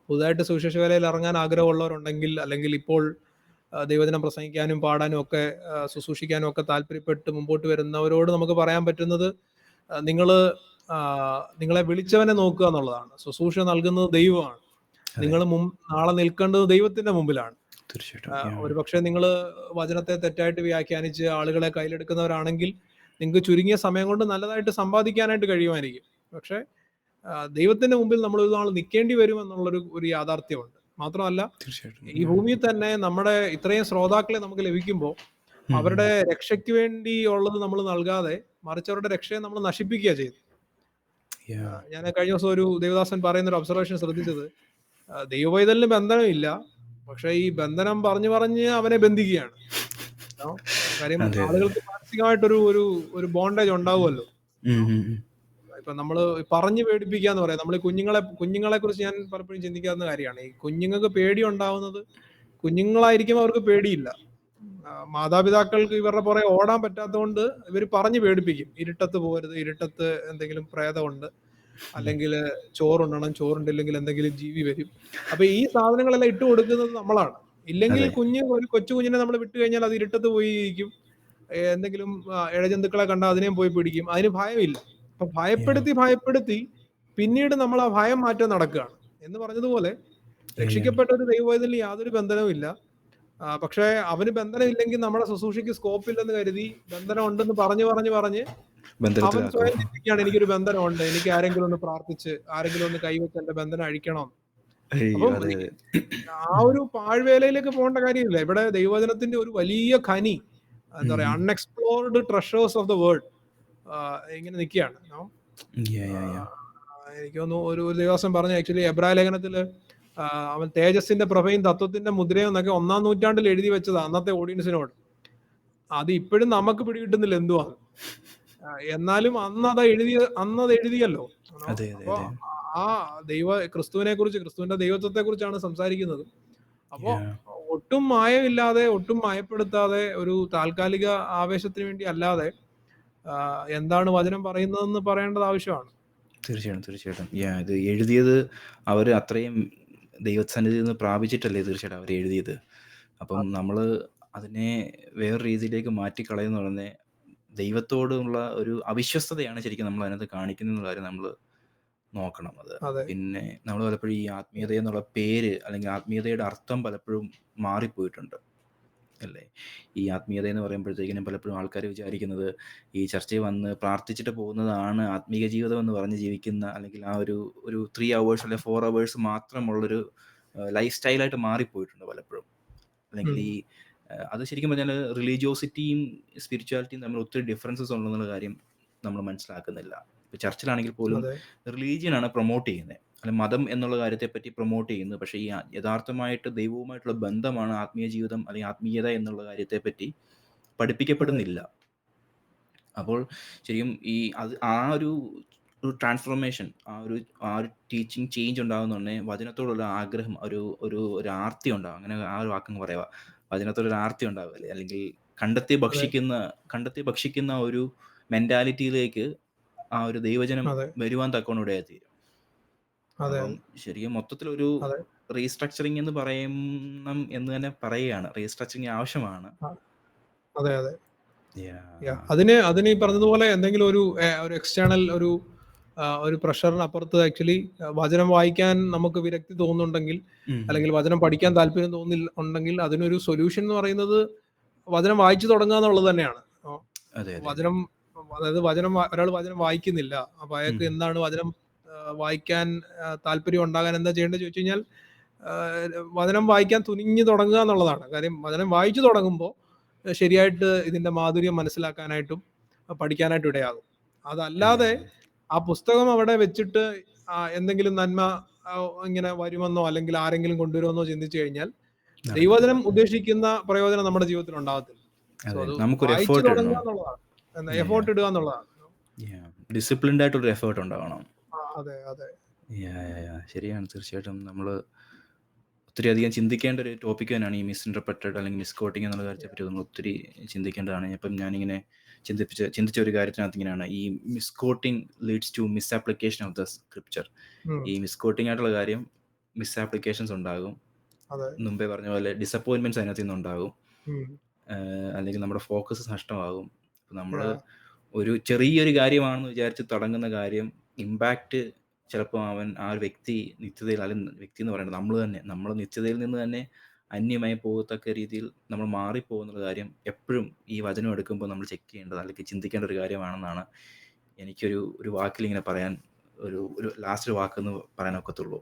പുതുതായിട്ട് സുവിശേഷ വേലയിൽ ഇറങ്ങാൻ ആഗ്രഹമുള്ളവരുണ്ടെങ്കിൽ, അല്ലെങ്കിൽ ഇപ്പോൾ ദൈവദിനം പ്രസംഗിക്കാനും പാടാനും ഒക്കെ ശുശ്രൂഷിക്കാനും ഒക്കെ താല്പര്യപ്പെട്ട് മുമ്പോട്ട് വരുന്നവരോട് നമുക്ക് പറയാൻ പറ്റുന്നത്, നിങ്ങള് നിങ്ങളെ വിളിച്ചവനെ നോക്കുക എന്നുള്ളതാണ്. ശുശ്രൂഷ നൽകുന്നത് ദൈവമാണ്. അതെ, നിങ്ങൾ നാളെ നിൽക്കേണ്ടത് ദൈവത്തിന്റെ മുമ്പിലാണ്. തീർച്ചയായിട്ടും. ഒരുപക്ഷെ നിങ്ങൾ വചനത്തെ തെറ്റായിട്ട് വ്യാഖ്യാനിച്ച് ആളുകളെ കയ്യിലെടുക്കുന്നവരാണെങ്കിൽ നിങ്ങൾക്ക് ചുരുങ്ങിയ സമയം കൊണ്ട് നല്ലതായിട്ട് സമ്പാദിക്കാനായിട്ട് കഴിയുമായിരിക്കും. പക്ഷെ ദൈവത്തിന്റെ മുമ്പിൽ നമ്മൾ ഒരു നാൾ നിൽക്കേണ്ടി വരും എന്നുള്ളൊരു യാഥാർത്ഥ്യമുണ്ട്. മാത്രമല്ല, തീർച്ചയായിട്ടും. ഈ ഭൂമിയിൽ തന്നെ നമ്മുടെ ഇത്രയും ശ്രോതാക്കളെ നമുക്ക് ലഭിക്കുമ്പോൾ അവരുടെ രക്ഷയ്ക്ക് വേണ്ടി ഉള്ളത് നമ്മൾ നൽകാതെ, മറിച്ച് അവരുടെ രക്ഷയെ നമ്മൾ നശിപ്പിക്കുക ചെയ്തു. ഞാൻ കഴിഞ്ഞ ദിവസം ഒരു ദേവദാസൻ പറയുന്ന ഒരു ഒബ്സർവേഷൻ ശ്രദ്ധിച്ചത്, ദൈവവൈതലിന് ബന്ധനമില്ല, പക്ഷെ ഈ ബന്ധനം പറഞ്ഞു പറഞ്ഞ് അവനെ ബന്ധിക്കുകയാണ്. കാര്യം ആളുകൾക്ക് മാനസികമായിട്ടൊരു ഒരു ഒരു ബോണ്ടേജ് ഉണ്ടാവുമല്ലോ. ഇപ്പൊ നമ്മള് പറഞ്ഞു പേടിപ്പിക്കാന്ന് പറയാം. നമ്മൾ ഈ കുഞ്ഞുങ്ങളെ കുറിച്ച് ഞാൻ പലപ്പോഴും ചിന്തിക്കാവുന്ന കാര്യമാണ്. ഈ കുഞ്ഞുങ്ങൾക്ക് പേടി ഉണ്ടാവുന്നത്, കുഞ്ഞുങ്ങളായിരിക്കുമ്പോൾ അവർക്ക് പേടിയില്ല. മാതാപിതാക്കൾക്ക് ഇവരുടെ പുറകെ ഓടാൻ പറ്റാത്തതുകൊണ്ട് ഇവർ പറഞ്ഞു പേടിപ്പിക്കും. ഇരുട്ടത്ത് പോകരുത്, ഇരുട്ടത്ത് എന്തെങ്കിലും പ്രേതമുണ്ട്, അല്ലെങ്കിൽ ചോറുണ്ണണം, ചോറുണ്ടില്ലെങ്കിൽ എന്തെങ്കിലും ജീവി വരും. അപ്പൊ ഈ സാധനങ്ങളെല്ലാം ഇട്ട് കൊടുക്കുന്നത് നമ്മളാണ്. ഇല്ലെങ്കിൽ ഒരു കൊച്ചു കുഞ്ഞിനെ നമ്മൾ വിട്ടു കഴിഞ്ഞാൽ അത് ഇരുട്ടത്ത് പോയി ഇരിക്കും. എന്തെങ്കിലും ഇഴജന്തുക്കളെ കണ്ടാൽ അതിനെയും പോയി പിടിക്കും. അതിന് ഭയമില്ല. അപ്പൊ ഭയപ്പെടുത്തി പിന്നീട് നമ്മൾ ആ ഭയം മാറ്റം നടക്കുകയാണ്. എന്ന് പറഞ്ഞതുപോലെ രക്ഷിക്കപ്പെട്ട ഒരു ദൈവവേദനയിൽ യാതൊരു ബന്ധനവും ഇല്ല. പക്ഷെ അവന് ബന്ധനം ഇല്ലെങ്കിൽ നമ്മുടെ ശുശ്രൂഷയ്ക്ക് സ്കോപ്പ് ഇല്ലെന്ന് കരുതി ബന്ധനം ഉണ്ടെന്ന് പറഞ്ഞ് അവൻ സ്വയം ചിന്തിക്കുകയാണ്, എനിക്കൊരു ബന്ധനമുണ്ട്, എനിക്ക് ആരെങ്കിലും ഒന്ന് പ്രാർത്ഥിച്ച്, ആരെങ്കിലും ഒന്ന് കൈവച്ച് എന്റെ ബന്ധനം അഴിക്കണം. അപ്പം ആ ഒരു പാഴ്വേലയിലേക്ക് പോകേണ്ട കാര്യമില്ല. ഇവിടെ ദൈവവചനത്തിന്റെ ഒരു വലിയ ഖനി, എന്താ പറയാ, unexplored treasures of the world ഇങ്ങനെ നിൽക്കുകയാണ്. എനിക്ക് തോന്നുന്നു ഒരു ദിവസം പറഞ്ഞു, ആക്ച്വലി എബ്രായ ലേഖനത്തില് അവൻ തേജസ്സിന്റെ പ്രഭയും തത്വത്തിന്റെ മുദ്രയും എന്നൊക്കെ 1-ാം നൂറ്റാണ്ടിൽ എഴുതി വെച്ചത് അന്നത്തെ ഓഡിയൻസിനോട്. അത് ഇപ്പോഴും നമുക്ക് പിടികിട്ടുന്നില്ല എന്തുവാണ്. എന്നാലും അന്നത് എഴുതിയല്ലോ. അപ്പൊ ആ ക്രിസ്തുവിനെ കുറിച്ച്, ക്രിസ്തുവിന്റെ ദൈവത്വത്തെ കുറിച്ചാണ് സംസാരിക്കുന്നത്. അപ്പോ ഒട്ടും മായമില്ലാതെ, ഒട്ടും മയപ്പെടുത്താതെ, ഒരു താൽക്കാലിക ആവേശത്തിന് വേണ്ടി അല്ലാതെ എന്താണ് വചനം പറയുന്നതെന്ന് പറയേണ്ടത് ആവശ്യമാണ്. തീർച്ചയായിട്ടും. ഇത് എഴുതിയത് അവർ അത്രയും ദൈവസന്നിധിയിൽ നിന്ന് പ്രാപിച്ചിട്ടല്ലേ തീർച്ചയായിട്ടും അവർ എഴുതിയത്. അപ്പം നമ്മൾ അതിനെ വേറൊരു രീതിയിലേക്ക് മാറ്റിക്കളയുന്ന പറഞ്ഞാൽ ദൈവത്തോടുള്ള ഒരു അവിശ്വസ്തതയാണ് ശരിക്കും നമ്മൾ അതിനകത്ത് കാണിക്കുന്ന കാര്യം നമ്മൾ നോക്കണം. അത് പിന്നെ നമ്മൾ പലപ്പോഴും ഈ ആത്മീയത എന്നുള്ള പേര്, അല്ലെങ്കിൽ ആത്മീയതയുടെ അർത്ഥം പലപ്പോഴും മാറിപ്പോയിട്ടുണ്ട് അല്ലേ. ഈ ആത്മീയത എന്ന് പറയുമ്പോഴത്തേക്കിനും പലപ്പോഴും ആൾക്കാർ വിചാരിക്കുന്നത് ഈ ചർച്ചയിൽ വന്ന് പ്രാർത്ഥിച്ചിട്ട് പോകുന്നതാണ് ആത്മീയ ജീവിതം എന്ന് പറഞ്ഞ് ജീവിക്കുന്ന, അല്ലെങ്കിൽ ആ ഒരു 3 hours അല്ലെങ്കിൽ 4 hours മാത്രമുള്ളൊരു ലൈഫ് സ്റ്റൈലായിട്ട് മാറിപ്പോയിട്ടുണ്ട് പലപ്പോഴും. അല്ലെങ്കിൽ ഈ അത് ശരിക്കും പറഞ്ഞാൽ റിലീജിയോസിറ്റിയും സ്പിരിച്വാലിറ്റിയും തമ്മിൽ ഒത്തിരി ഡിഫറൻസസ് ഉണ്ടെന്നുള്ള കാര്യം നമ്മൾ മനസ്സിലാക്കുന്നില്ല. ഇപ്പോൾ ചർച്ചിലാണെങ്കിൽ പോലും റിലീജിയനാണ് പ്രൊമോട്ട് ചെയ്യുന്നത്, അല്ലെങ്കിൽ മതം എന്നുള്ള കാര്യത്തെപ്പറ്റി പ്രൊമോട്ട് ചെയ്യുന്നത്. പക്ഷേ ഈ യഥാർത്ഥമായിട്ട് ദൈവവുമായിട്ടുള്ള ബന്ധമാണ് ആത്മീയ ജീവിതം, അല്ലെങ്കിൽ ആത്മീയത എന്നുള്ള കാര്യത്തെപ്പറ്റി പഠിപ്പിക്കപ്പെടുന്നില്ല. അപ്പോൾ ശരിക്കും ആ ഒരു ട്രാൻസ്ഫോർമേഷൻ, ആ ഒരു ടീച്ചിങ് ചേഞ്ച് ഉണ്ടാകുന്നുണ്ടെങ്കിൽ വചനത്തോടുള്ള ആഗ്രഹം, ഒരു ആർത്തി ഉണ്ടാകും. അങ്ങനെ ആ ഒരു വാക്കങ്ങ് പറയുക, വചനത്തോടൊരു ആർത്തി ഉണ്ടാവുമല്ലേ, അല്ലെങ്കിൽ കണ്ടെത്തി ഭക്ഷിക്കുന്ന ഒരു മെന്റാലിറ്റിയിലേക്ക് ആ ഒരു ദൈവജനം വരുവാൻ തക്കോണം ഇടയായിത്തീരും. അപ്പം ശരിക്കും മൊത്തത്തിലൊരു റീസ്ട്രക്ചറിങ് എന്ന് പറയണം എന്ന് തന്നെ പറയുകയാണ്. റീസ്ട്രക്ചറിങ് ആവശ്യമാണ്. അതിന് ഈ പറഞ്ഞതുപോലെ എന്തെങ്കിലും ഒരു എക്സ്റ്റേണൽ ഒരു പ്രഷറിനപ്പുറത്ത് ആക്ച്വലി വചനം വായിക്കാൻ നമുക്ക് വിരക്തി തോന്നുന്നുണ്ടെങ്കിൽ, അല്ലെങ്കിൽ വചനം പഠിക്കാൻ താല്പര്യം തോന്നുന്നുണ്ടെങ്കിൽ, അതിനൊരു സൊല്യൂഷൻ എന്ന് പറയുന്നത് വചനം വായിച്ചു തുടങ്ങുക എന്നുള്ളത് തന്നെയാണ്. ഒരാൾ വചനം വായിക്കുന്നില്ല, അപ്പൊ അയാൾക്ക് എന്താണ് വചനം വായിക്കാൻ താല്പര്യം ഉണ്ടാകാൻ എന്താ ചെയ്യേണ്ടത് ചോദിച്ചു കഴിഞ്ഞാൽ, വചനം വായിക്കാൻ തുനിഞ്ഞു തുടങ്ങുക എന്നുള്ളതാണ് കാര്യം. വചനം വായിച്ചു തുടങ്ങുമ്പോൾ ശരിയായിട്ട് ഇതിന്റെ മാധുര്യം മനസ്സിലാക്കാനായിട്ടും പഠിക്കാനായിട്ടും ഇടയാകും. അതല്ലാതെ ആ പുസ്തകം അവിടെ വെച്ചിട്ട് എന്തെങ്കിലും നന്മ ഇങ്ങനെ വരുമെന്നോ, അല്ലെങ്കിൽ ആരെങ്കിലും കൊണ്ടുവരുമെന്നോ ചിന്തിച്ചു കഴിഞ്ഞാൽ ദൈവവചനം ഉദ്ദേശിക്കുന്ന പ്രയോജനം നമ്മുടെ ജീവിതത്തിൽ ഉണ്ടാകത്തില്ല. എഫോർട്ട് ഇടുക എന്നുള്ളതാണ്. ഡിസിപ്ലിൻഡ് ആയിട്ടുള്ള എഫേർട്ട് ഉണ്ടാവണം. അതെ. ശരിയാണ്. തീർച്ചയായിട്ടും നമ്മൾ ഒത്തിരി അധികം ചിന്തിക്കേണ്ട ഒരു ടോപ്പിക് തന്നെയാണ് ഈ മിസ്ഇൻറ്റർപ്രറ്റഡ് അല്ലെങ്കിൽ മിസ്കോട്ടിങ് എന്നുള്ള കാര്യത്തെ പറ്റി നമ്മൾ ഒത്തിരി ചിന്തിക്കേണ്ടതാണ്. ഇപ്പം ഞാനിങ്ങനെ ചിന്തിച്ച ഒരു കാര്യത്തിനകത്ത് ഇങ്ങനെയാണ്, ഈ misquoting leads to misapplication of the scripture. ഉം. ഈ മിസ്കോട്ടിങ് ആയിട്ടുള്ള കാര്യം മിസ്ആപ്ലിക്കേഷൻസ് ഉണ്ടാകും. അതെ. മുമ്പേ പറഞ്ഞ പോലെ ഡിസപ്പോയിൻമെന്റ്സ് അതിനകത്ത് നിന്നുണ്ടാകും. ഉം. അല്ലെങ്കിൽ നമ്മുടെ ഫോക്കസ് നഷ്ടമാകും. നമ്മൾ Yeah. ഒരു ചെറിയൊരു കാര്യമാണെന്ന് വിചാരിച്ച് തുടങ്ങുന്ന കാര്യം ഇമ്പാക്റ്റ് ചിലപ്പോൾ അവൻ ആ ഒരു നിത്യതയിൽ, അല്ലെങ്കിൽ വ്യക്തി എന്ന് പറയുന്നത് നമ്മൾ നിത്യതയിൽ നിന്ന് തന്നെ അന്യമായി പോകത്തക്ക രീതിയിൽ നമ്മൾ മാറിപ്പോകുന്ന കാര്യം എപ്പോഴും ഈ വചനം എടുക്കുമ്പോൾ നമ്മൾ ചെക്ക് ചെയ്യേണ്ടത് അല്ലെങ്കിൽ ചിന്തിക്കേണ്ട ഒരു കാര്യമാണെന്നാണ് ഒരു വാക്കിൽ ഇങ്ങനെ പറയാൻ, ഒരു ലാസ്റ്റ് വാക്കെന്ന് പറയാൻ ഒക്കത്തുള്ളൂ.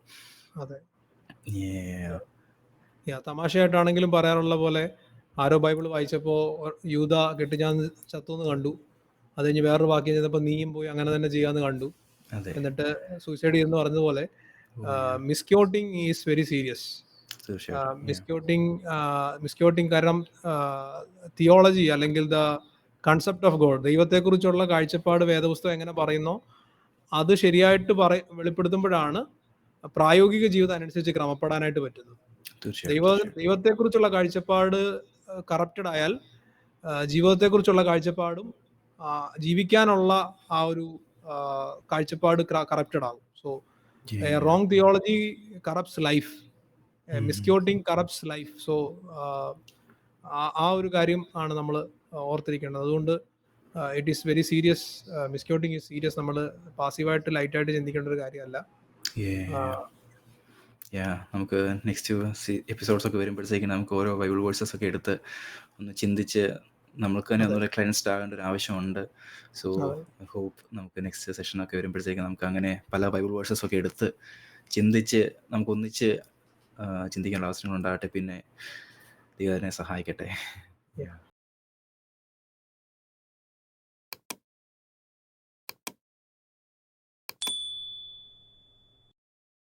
അതെ. Yeah. തമാശയായിട്ടാണെങ്കിലും പറയാറുള്ള പോലെ ആരോ ബൈബിൾ വായിച്ചപ്പോൾ യൂദ കെട്ടിച്ചാൻ ചത്തുന്ന് കണ്ടു, അത് കഴിഞ്ഞ് വേറൊരു വാക്യം ചെയ്തപ്പോൾ നീയും പോയി അങ്ങനെ തന്നെ ചെയ്യാന്ന് കണ്ടു, അതെ, എന്നിട്ട് സൂയിസൈഡ് ചെയ്യുന്നു പറഞ്ഞതുപോലെ മിസ്ക്യോട്ടിങ് ഈസ് വെരി സീരിയസ്. തീർച്ചയായിട്ടും. മിസ്ക്യോട്ടിങ് കാരണം തിയോളജി അല്ലെങ്കിൽ ദ കൺസെപ്റ്റ് ഓഫ് ഗോഡ്, ദൈവത്തെക്കുറിച്ചുള്ള കാഴ്ചപ്പാട് വേദപുസ്തകം എങ്ങനെ പറയുന്നോ അത് ശരിയായിട്ട് വെളിപ്പെടുത്തുമ്പോഴാണ് പ്രായോഗിക ജീവിതം അനുസരിച്ച് ക്രമപ്പെടാനായിട്ട് പറ്റുന്നത്. ദൈവത്തെക്കുറിച്ചുള്ള കാഴ്ചപ്പാട് കറപ്റ്റഡ് ആയാൽ ജീവിതത്തെക്കുറിച്ചുള്ള കാഴ്ചപ്പാടും ജീവിക്കാനുള്ള ആ ഒരു കാഴ്ചപ്പാട് കറപ്റ്റഡ് ആകും. So wrong theology corrupts life, misquoting corrupts life. So ആ ഒരു കാര്യം ആണ് നമ്മൾ ഓർത്തിരിക്കേണ്ടത്. അതുകൊണ്ട് it is very serious. Misquoting is serious. നമ്മൾ പാസീവായിട്ട് ലൈറ്റായിട്ട് ചിന്തിക്കേണ്ട ഒരു കാര്യമല്ല. നമുക്ക് നെക്സ്റ്റ് എപ്പിസോഡ്സ് ഒക്കെ വരുമ്പോഴത്തേക്കും നമുക്ക് ഓരോ ബൈബിൾ വേഴ്സസ് ഒക്കെ എടുത്ത് ഒന്ന് ചിന്തിച്ച് നമുക്ക് തന്നെ ഒന്നുകൂടെ ക്ലെൻസ്ഡ് ആകേണ്ട ഒരു ആവശ്യമുണ്ട്. സോ ഹോപ്പ് നമുക്ക് നെക്സ്റ്റ് സെഷനൊക്കെ വരുമ്പോഴത്തേക്കും നമുക്ക് അങ്ങനെ പല ബൈബിൾ വേഴ്സസ് ഒക്കെ എടുത്ത് ചിന്തിച്ച് നമുക്ക് ഒന്നിച്ച് ചിന്തിക്കാനുള്ള അവസരങ്ങൾ ഉണ്ടാകട്ടെ. പിന്നെ ദൈവത്തിനെ സഹായിക്കട്ടെ.